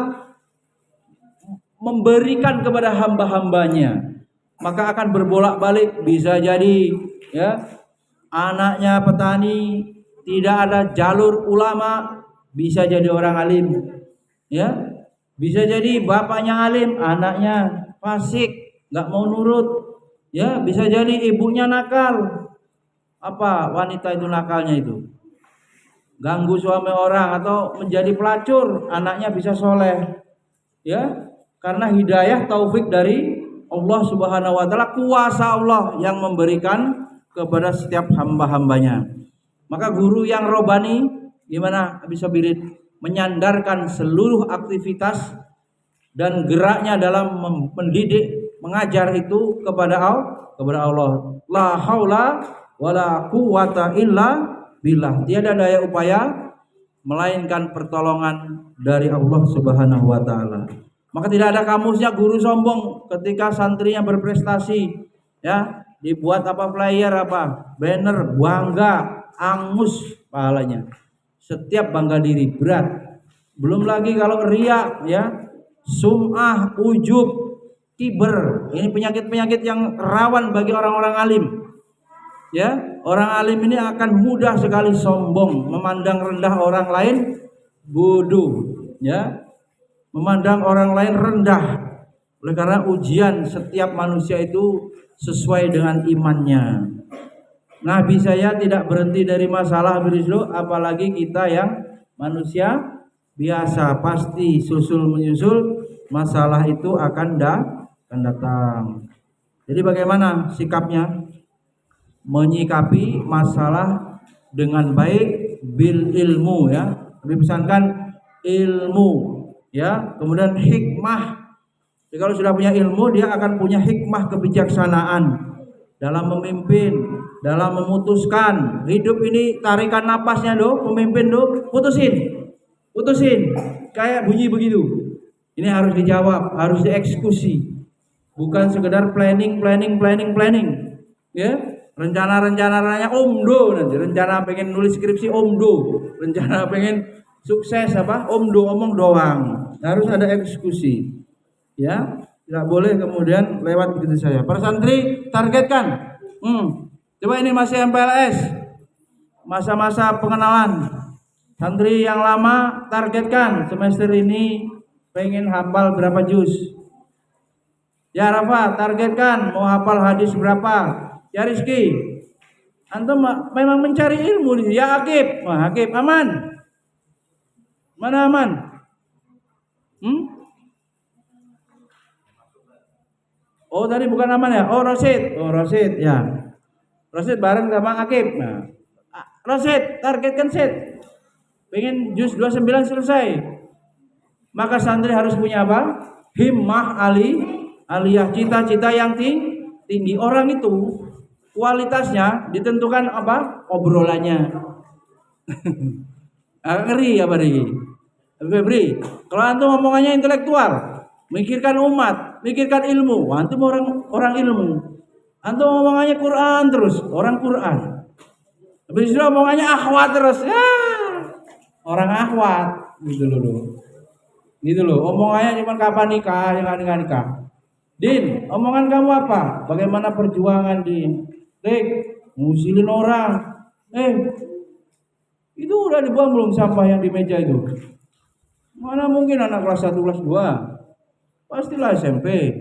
memberikan kepada hamba-hambanya, maka akan berbolak-balik. Bisa jadi ya anaknya petani, tidak ada jalur ulama, bisa jadi orang alim. Ya, bisa jadi bapaknya alim, anaknya fasik, nggak mau nurut. Ya, bisa jadi ibunya nakal. Apa wanita itu nakalnya itu? Ganggu suami orang atau menjadi pelacur, anaknya bisa soleh. Ya, karena hidayah taufik dari Allah Subhanahu wa taala, kuasa Allah yang memberikan kepada setiap hamba-hambanya. Maka guru yang robani gimana bisa birit menyandarkan seluruh aktivitas dan geraknya dalam mendidik, mengajar itu kepada Allah. La haula wala quwata illa billah. Tiada daya upaya melainkan pertolongan dari Allah Subhanahu wa taala. Maka tidak ada kamusnya guru sombong ketika santrinya berprestasi, ya, dibuat apa flyer, apa banner, bangga, angus pahalanya. Setiap bangga diri berat. Belum lagi kalau riya, ya, sum'ah, ujub, kiber. Ini penyakit-penyakit yang rawan bagi orang-orang alim. Ya, orang alim ini akan mudah sekali sombong, memandang rendah orang lain, bodoh, ya, memandang orang lain rendah. Oleh karena ujian setiap manusia itu sesuai dengan imannya. Nabi saya tidak berhenti dari masalah berislo, apalagi kita yang manusia biasa, pasti susul menyusul masalah itu akan datang. Jadi bagaimana sikapnya? Menyikapi masalah dengan baik bil ilmu, ya. Lebih pesankan ilmu, ya. Kemudian hikmah. Jadi kalau sudah punya ilmu, dia akan punya hikmah, kebijaksanaan dalam memimpin, dalam memutuskan. Hidup ini tarikan napasnya do, pemimpin do, putusin. Kayak bunyi begitu. Ini harus dijawab, harus dieksekusi. Bukan sekedar planning. Ya. Rencana-rencananya omdo nanti, rencana pengen nulis skripsi omdo, rencana pengen sukses apa omdo, omong doang. Harus ada eksekusi, ya, tidak boleh kemudian lewat begitu saja. Para santri targetkan, coba ini masih MPLS, masa-masa pengenalan. Santri yang lama targetkan semester ini pengen hafal berapa juz. Ya Rafa targetkan mau hafal hadis berapa. Ya Rizky, antum memang mencari ilmu nih. Ya Akib, wah Akib aman. Mana aman? Oh tadi bukan aman ya? Oh Rosid ya. Rosid bareng sama Akib. Nah, Rosid targetkan Sid. Pengen juz 29 selesai. Maka santri harus punya apa? Himmah aliyah, cita-cita yang tinggi. Orang itu kualitasnya ditentukan apa? Obrolannya. Ngeri apa nih? Febri, kalau antum omongannya intelektual, mikirkan umat, mikirkan ilmu, antum orang ilmu. Antum omongannya Quran terus, orang Quran. Habis itu omongannya akhwat terus, ya, orang akhwat gitu loh. Omongannya cuma kapan nikah, nikah. Din, omongan kamu apa? Bagaimana perjuangan Din? Ngusilin orang. Itu udah dibuang belum sampah yang di meja itu? Mana mungkin anak kelas 1, kelas 2? Pastilah SMP.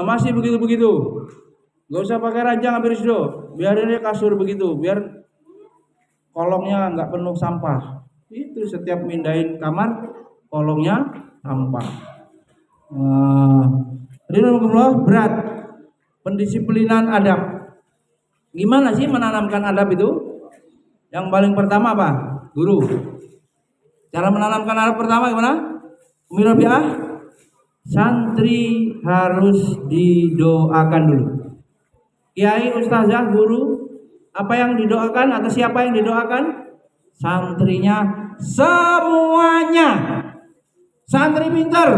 Masih begitu-begitu. Gak usah pakai ranjang habis itu. Biarin dia kasur begitu, biar kolongnya nggak penuh sampah. Itu setiap mindahin kamar, kolongnya sampah. Berat. Pendisiplinan adab. Gimana sih menanamkan adab itu? Yang paling pertama apa? Guru. Cara menanamkan adab pertama gimana? Umi Rabi'ah, santri harus didoakan dulu. Kiai, ustazah, guru, apa yang didoakan atau siapa yang didoakan? Santrinya semuanya. Santri pintar,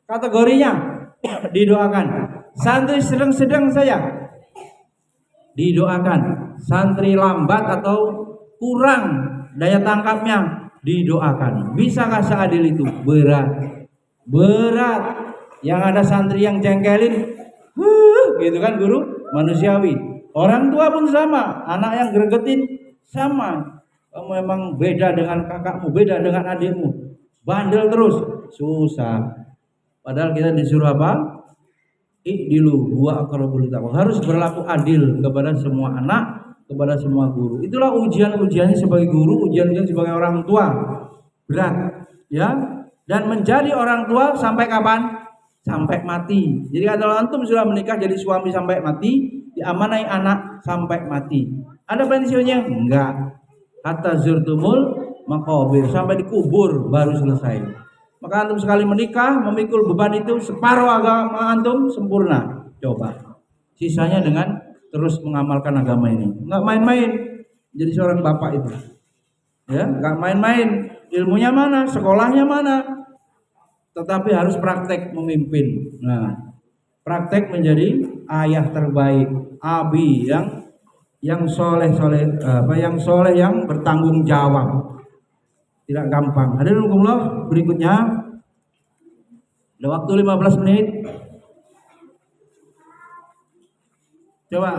kategorinya didoakan. Santri sedang saja didoakan. Santri lambat atau kurang daya tangkapnya didoakan. Bisakah seadil itu? Berat. berat. Yang ada santri yang jengkelin, gitu kan guru, manusiawi. Orang tua pun sama, anak yang gregetin sama. Kamu memang beda dengan kakakmu, beda dengan adikmu, bandel terus, susah. Padahal kita disuruh apa? I'dilu huwa aqrabul littaqwa. Harus berlaku adil kepada semua anak, kepada semua guru. Itulah ujian-ujiannya sebagai guru, ujian-ujian sebagai orang tua. Berat, ya. Dan menjadi orang tua sampai kapan? Sampai mati. Jadi kalau antum sudah menikah jadi suami sampai mati, diamanai anak sampai mati. Ada pensiunnya? Enggak. Hatta zurtumul maqabir, sampai dikubur baru selesai. Maka antum sekali menikah memikul beban itu separuh agama antum sempurna. Coba. Sisanya dengan terus mengamalkan agama ini. Enggak main-main jadi seorang bapak itu. Ya, enggak main-main. Ilmunya mana? Sekolahnya mana? Tetapi harus praktek memimpin. Nah, praktek menjadi ayah terbaik, abi yang soleh yang bertanggung jawab. Tidak gampang. Hadirin Allah, berikutnya ada waktu 15 menit. Coba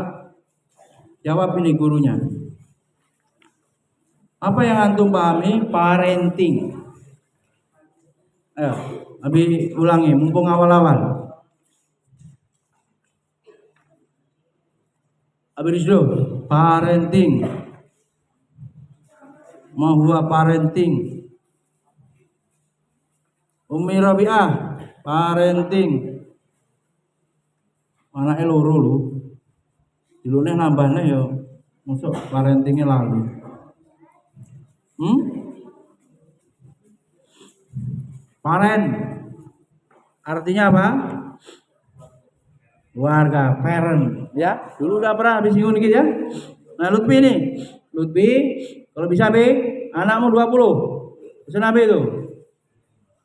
jawab ini gurunya. Apa yang antum pahami parenting? Ayo, Abi ulangi, mumpung awal-awal. Abi Rizdo, parenting. Ma huwa parenting. Umi Rabi'ah, parenting. Mana loro lu? Dilune nambahnya ya, masuk parentingnya lalu. Parent artinya apa? Keluarga, parent, ya. Dulu udah pernah habis singgung dikit ya. Nah, Lutfi nih. Lutfi, kalau bisa B, anakmu 20. Pesan B itu.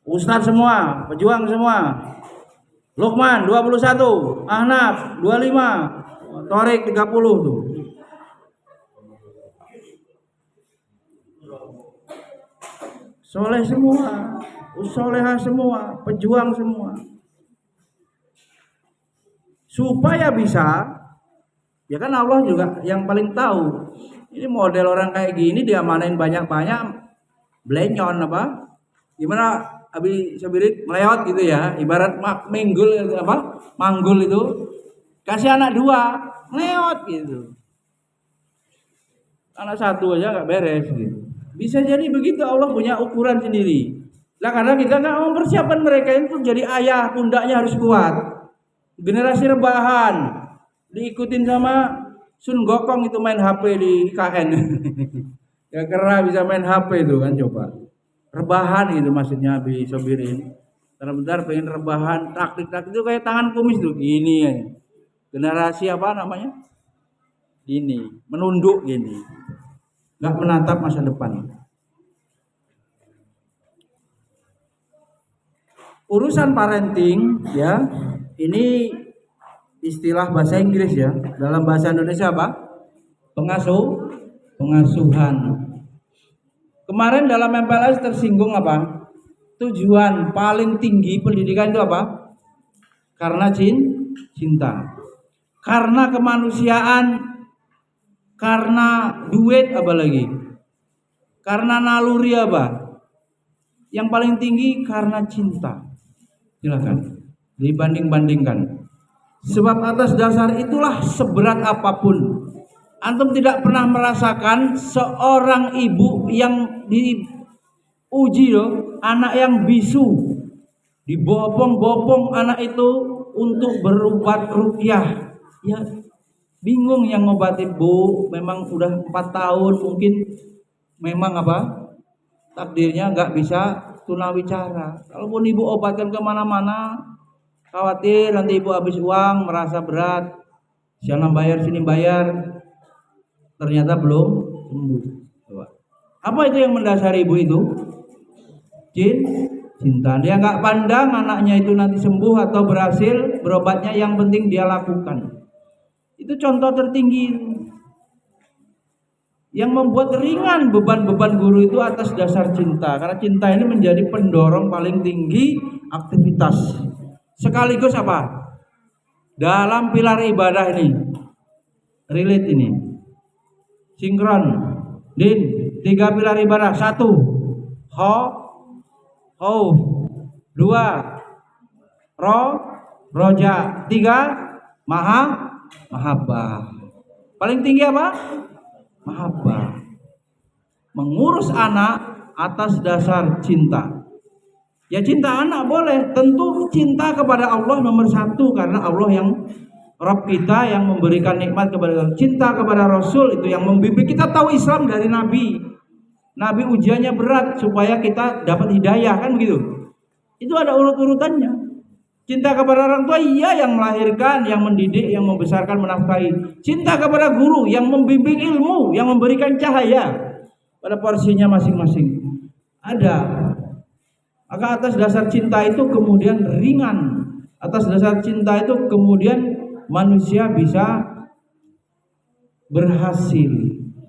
Ustadz semua, pejuang semua. Lukman 21, Ahnaf 25, Torik 30 tuh. Soleh semua, soleha semua, pejuang semua. Supaya bisa, ya kan Allah juga yang paling tahu. Ini model orang kayak gini diamanain banyak-banyak, blenyon apa? Gimana Abi Sabirit melewat gitu ya, ibarat manggul itu, kasih anak 2, melewat gitu. Anak 1 aja nggak beres gitu. Bisa jadi begitu, Allah punya ukuran sendiri. Nah, karena kita nggak mempersiapkan mereka itu jadi ayah, pundaknya harus kuat. Generasi rebahan, diikutin sama Sun Gokong itu main HP di KN. Ya kera bisa main HP itu kan, coba. Rebahan itu maksudnya Abi Sobirin. Bentar-bentar pengen rebahan, taktik-taktik itu kayak tangan kumis tuh, gini ya. Generasi apa namanya? Ini, menunduk gini. Nggak menatap masa depan. Urusan parenting ya, ini istilah bahasa Inggris ya. Dalam bahasa Indonesia apa? Pengasuhan. Kemarin dalam MPLS tersinggung apa? Tujuan paling tinggi pendidikan itu apa? Karena cinta. Karena kemanusiaan, karena duit apa lagi? Karena naluri apa? Yang paling tinggi karena cinta. Silakan dibanding-bandingkan. Sebab atas dasar itulah seberat apapun, antum tidak pernah merasakan seorang ibu yang diuji loh, anak yang bisu, dibopong-bopong anak itu untuk berobat ruqyah. Ya bingung yang ngobatin, Bu, memang udah 4 tahun mungkin memang apa? Takdirnya nggak bisa tunawicara. Kalaupun ibu obatkan kemana-mana, khawatir nanti ibu habis uang, merasa berat, sana bayar sini bayar, ternyata belum sembuh. Apa itu yang mendasari ibu itu? Cinta. Dia nggak pandang anaknya itu nanti sembuh atau berhasil berobatnya, yang penting dia lakukan. Itu contoh tertinggi. Yang membuat ringan beban-beban guru itu atas dasar cinta. Karena cinta ini menjadi pendorong paling tinggi aktivitas. Sekaligus apa? Dalam pilar ibadah ini, relate ini, sinkron, din, 3 pilar ibadah. 1, khauf, 2, roja, 3, mahabbah. Paling tinggi apa? Mahabbah. Mengurus anak atas dasar cinta. Ya cinta anak boleh, tentu cinta kepada Allah nomor 1 karena Allah yang Rabb kita yang memberikan nikmat kepada kita. Cinta kepada Rasul itu yang membimbing kita tahu Islam dari Nabi. Nabi ujiannya berat supaya kita dapat hidayah, kan begitu. Itu ada urut-urutannya. Cinta kepada orang tua, iya, yang melahirkan, yang mendidik, yang membesarkan, menafkahi. Cinta kepada guru yang membimbing ilmu, yang memberikan cahaya pada porsinya masing-masing. Ada. Maka atas dasar cinta itu kemudian ringan. Atas dasar cinta itu kemudian manusia bisa berhasil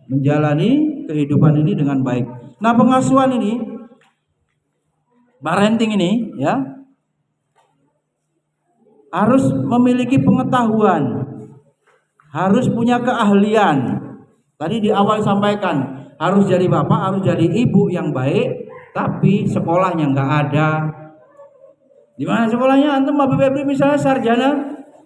menjalani kehidupan ini dengan baik. Nah, pengasuhan ini, parenting ini ya, harus memiliki pengetahuan, harus punya keahlian. Tadi di awal sampaikan, harus jadi bapak, harus jadi ibu yang baik. Tapi sekolahnya nggak ada. Di mana sekolahnya? Antum Habib Febri misalnya sarjana,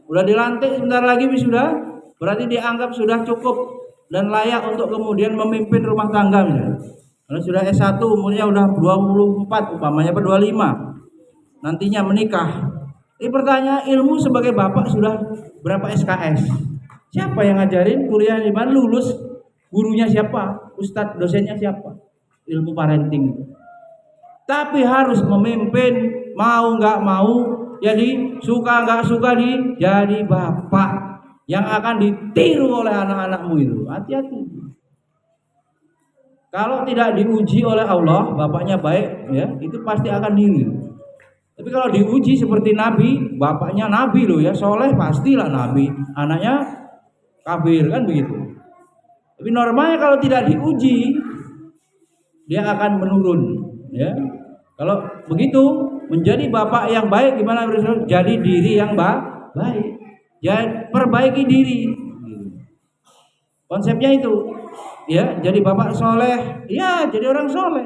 udah dilantik sebentar lagi wisuda, berarti dianggap sudah cukup dan layak untuk kemudian memimpin rumah tangga misalnya. Kalau sudah S1 umurnya udah 24 umpamanya 25. Nantinya menikah. Ini pertanyaan, ilmu sebagai bapak sudah berapa SKS? Siapa yang ngajarin? Kuliah di mana? Lulus? Gurunya siapa? Ustadz, dosennya siapa? Ilmu parenting. Tapi harus memimpin, mau nggak mau, jadi suka nggak suka jadi bapak yang akan ditiru oleh anak-anakmu itu. Hati-hati. Kalau tidak diuji oleh Allah, bapaknya baik, ya itu pasti akan niru. Tapi kalau diuji seperti Nabi, bapaknya Nabi loh ya, soleh pastilah Nabi, anaknya kafir, kan begitu. Tapi normalnya kalau tidak diuji, dia akan menurun. Ya, kalau begitu menjadi bapak yang baik gimana? Jadi diri yang baik, ya perbaiki diri. Konsepnya itu, ya jadi bapak soleh, ya jadi orang soleh.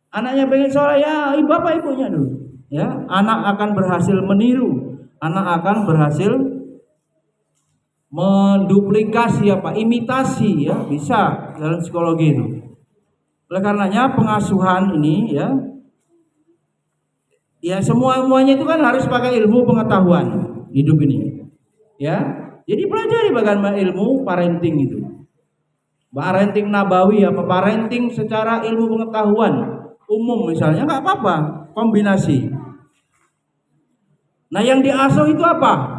Anaknya pengen soleh, ya bapak ibunya dulu. Ya, anak akan berhasil meniru, anak akan berhasil menduplikasi imitasi, ya bisa dalam psikologi itu. Oleh karenanya pengasuhan ini ya semuanya itu kan harus pakai ilmu pengetahuan hidup ini, ya. Jadi pelajari bagaimana ilmu parenting itu, parenting nabawi, parenting secara ilmu pengetahuan umum misalnya, nggak apa-apa, kombinasi. Nah, yang diasuh itu apa?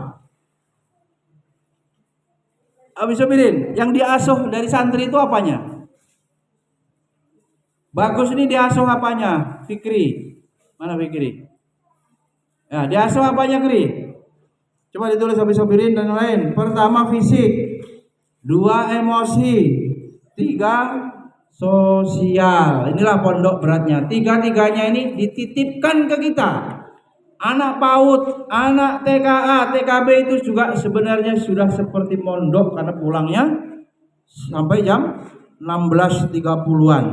Abisobirin, yang diasuh dari santri itu apanya? Bagus ini diasuh apanya? Fikri. Mana Fikri? Ya, diasuh apanya, Kri? Coba ditulis sobi-sobirin dan lain. Pertama fisik, 2 emosi, 3 sosial. Inilah pondok beratnya. 3-tiganya ini dititipkan ke kita. Anak PAUD, anak TKA, TKB itu juga sebenarnya sudah seperti pondok karena pulangnya sampai jam 16.30-an.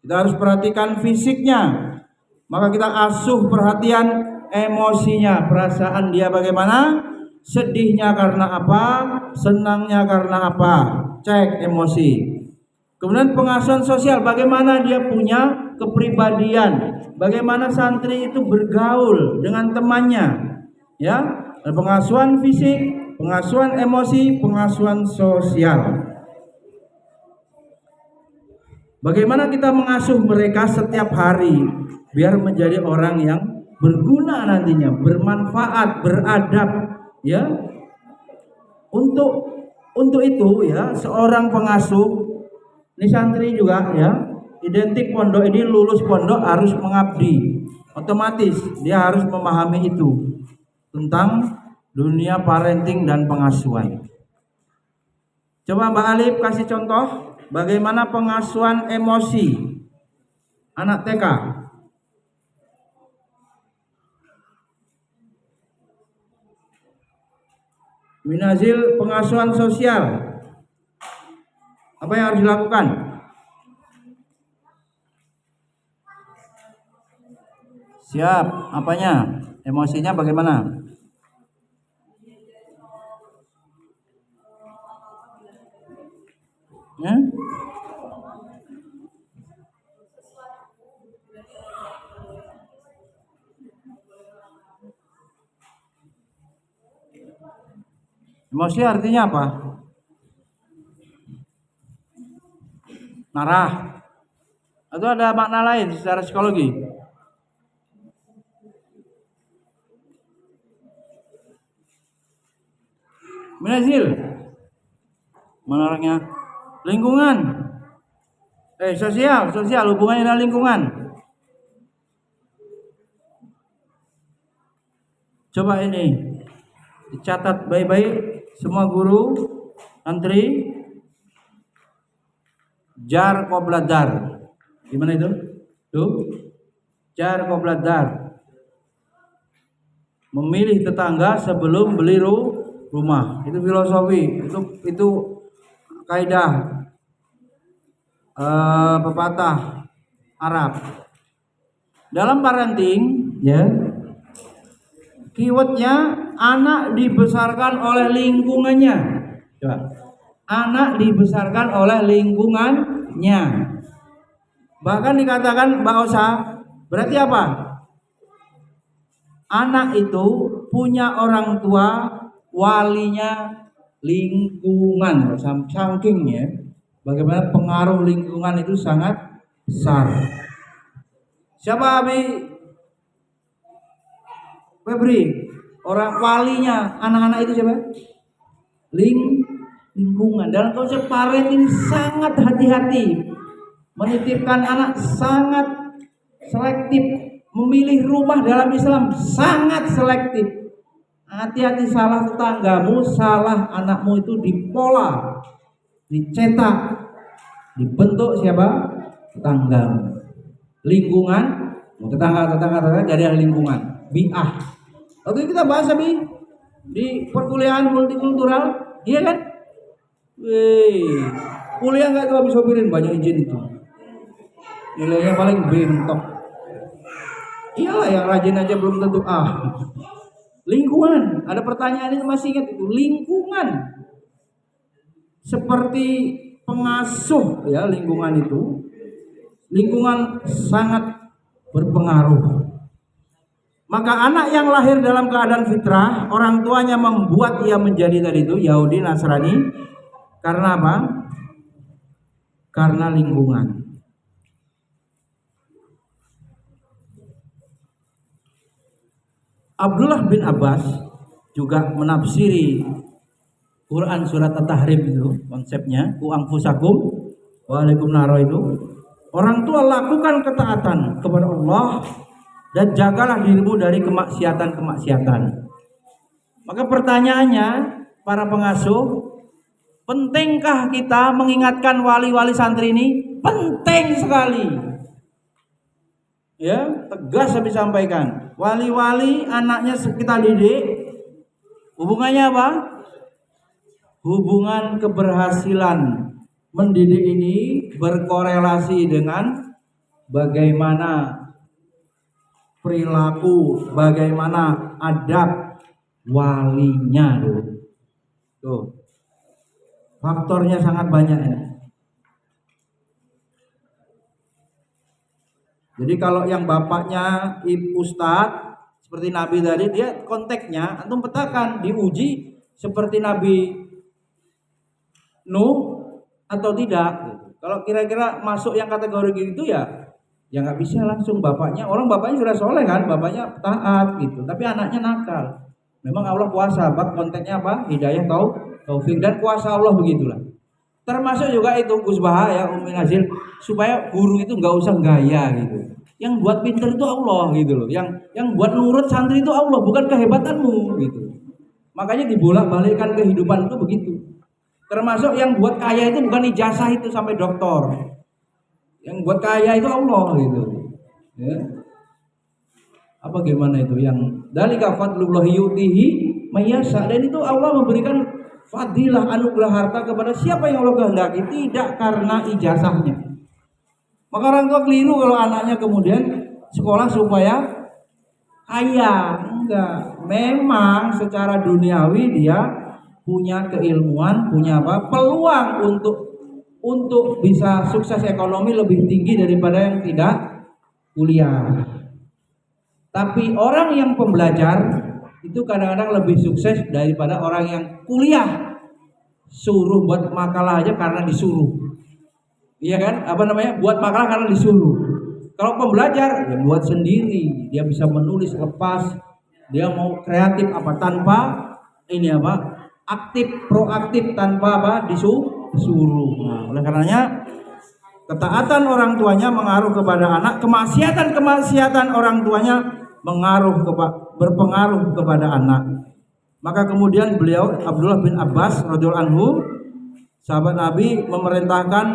Kita harus perhatikan fisiknya, maka kita asuh perhatian emosinya, perasaan dia bagaimana, sedihnya karena apa, senangnya karena apa, cek emosi. Kemudian pengasuhan sosial, bagaimana dia punya kepribadian, bagaimana santri itu bergaul dengan temannya, ya. Dan pengasuhan fisik, pengasuhan emosi, pengasuhan sosial. Bagaimana kita mengasuh mereka setiap hari biar menjadi orang yang berguna nantinya, bermanfaat, beradab, ya. Untuk itu ya, seorang pengasuh, ini santri juga ya, identik pondok ini, lulus pondok harus mengabdi. Otomatis dia harus memahami itu tentang dunia parenting dan pengasuhan. Coba Mbak Alif kasih contoh bagaimana pengasuhan emosi anak TK. min hasil pengasuhan sosial. Apa yang harus dilakukan? Siap, apanya? Emosinya bagaimana? Ya? Emosi artinya apa? Marah. Atau ada makna lain secara psikologi? Menazil. Menariknya lingkungan. Sosial hubungannya dengan lingkungan. Coba ini dicatat baik-baik semua guru, santri. Jar qobla dar. Gimana itu? Tuh. Jar qobla dar. Memilih tetangga sebelum beli rumah. Itu filosofi. Itu kaidah pepatah Arab. Dalam parenting, ya. Keywordnya anak dibesarkan oleh lingkungannya. Coba. Anak dibesarkan oleh lingkungannya. Bahkan dikatakan Mbak Osa, berarti apa? Anak itu punya orang tua, walinya lingkungan. Saking ya, bagaimana pengaruh lingkungan itu sangat besar. Siapa Abi? Febri, orang walinya anak-anak itu siapa? Lingkungan. Dalam konsep parenting sangat hati-hati, menitipkan anak sangat selektif, memilih rumah dalam Islam sangat selektif. Hati-hati salah tetanggamu, salah anakmu itu dipola, dicetak, dibentuk siapa? Tetanggamu. Lingkungan, tetangga dari lingkungan, bi'ah. Waktu kita bahas di perkuliahan multikultural, iya kan? Kuliah nggak tuh habis sopirin banyak izin itu. Nilainya paling B mentok. Iyalah yang rajin aja belum tentu A. Lingkungan, ada pertanyaan itu masih ingat itu lingkungan. Seperti pengasuh ya lingkungan itu. Lingkungan sangat berpengaruh. Maka anak yang lahir dalam keadaan fitrah, orang tuanya membuat ia menjadi tadi itu Yahudi, Nasrani. Karena apa? Karena lingkungan. Abdullah bin Abbas juga menafsiri Quran surat At-Tahrim itu konsepnya, ku anfusakum wa alaikum naro itu. Orang tua lakukan ketaatan kepada Allah dan jagalah dirimu dari kemaksiatan-kemaksiatan. Maka pertanyaannya, para pengasuh, pentingkah kita mengingatkan wali-wali santri ini? Penting sekali. Ya, tegas saya sampaikan. Wali-wali anaknya kita didik, hubungannya apa? Hubungan keberhasilan mendidik ini berkorelasi dengan bagaimana perilaku, bagaimana adab walinya tuh. Faktornya sangat banyak ini. Jadi kalau yang bapaknya ustadz seperti Nabi tadi, dia konteksnya antum petakan, diuji seperti Nabi Nuh atau tidak. Kalau kira-kira masuk yang kategori gitu ya nggak bisa langsung bapaknya. Orang bapaknya sudah soleh kan, bapaknya taat gitu, tapi anaknya nakal. Memang Allah kuasa, bab konteksnya apa? Hidayah, taufik dan kuasa Allah begitulah. Termasuk juga itu Gus Baha ya, Umi Nazil, supaya guru itu nggak usah gaya gitu. Yang buat pinter itu Allah gitu loh. Yang buat nurut santri itu Allah, bukan kehebatanmu gitu. Makanya dibolak-balikkan kehidupan itu begitu. Termasuk yang buat kaya itu bukan ijazah itu sampai doktor. Yang buat kaya itu Allah gitu. Ya. Apa gimana itu yang dalika fadlullahi yutihi mayasa, dan itu Allah memberikan fadilah anugerah harta kepada siapa yang Allah kehendaki, tidak karena ijazahnya. Maka orang tua keliru kalau anaknya kemudian sekolah supaya kaya. Enggak, memang secara duniawi dia punya keilmuan, punya peluang untuk bisa sukses ekonomi lebih tinggi daripada yang tidak kuliah. Tapi orang yang pembelajar itu kadang-kadang lebih sukses daripada orang yang kuliah. Suruh buat makalah aja karena disuruh. Iya kan? Buat makalah karena disuruh. Kalau pembelajar, ya buat sendiri. Dia bisa menulis lepas. Dia mau kreatif tanpa aktif, proaktif, tanpa disuruh. Nah, oleh karenanya ketaatan orang tuanya mengaruh kepada anak, kemaksiatan orang tuanya berpengaruh kepada anak. Maka kemudian beliau Abdullah bin Abbas radhiyallahu anhu, sahabat Nabi, memerintahkan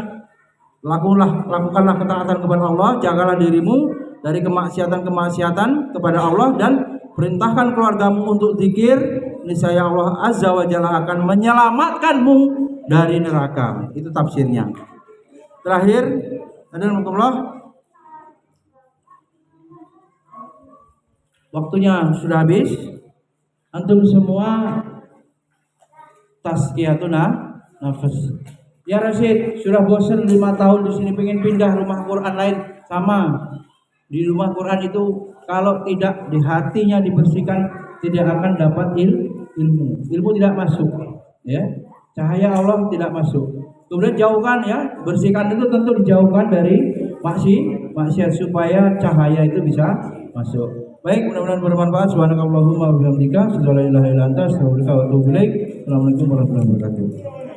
lakukanlah ketaatan kepada Allah, jagalah dirimu dari kemaksiatan kepada Allah, dan perintahkan keluargamu untuk zikir, niscaya Allah Azza wa Jalla akan menyelamatkanmu dari neraka. Itu tafsirnya. Terakhir, alhamdulillah, waktunya sudah habis. Antum semua tazkiyatun nafas. Ya Rasid, sudah bosan 5 tahun di sini, pengen pindah rumah Quran lain. Sama. Di rumah Quran itu kalau tidak di hatinya dibersihkan, tidak akan dapat ilmu. Ilmu tidak masuk, ya. Cahaya Allah tidak masuk. Kemudian jauhkan, ya, bersihkan itu tentu dijauhkan dari maksiat supaya cahaya itu bisa masuk. Baik, mudah-mudahan bermanfaat. Subhanakallahumma wa bihamdika, asyhadu an la ilaha illa anta, astaghfiruka wa atubu ilaik. Assalamualaikum warahmatullahi wabarakatuh.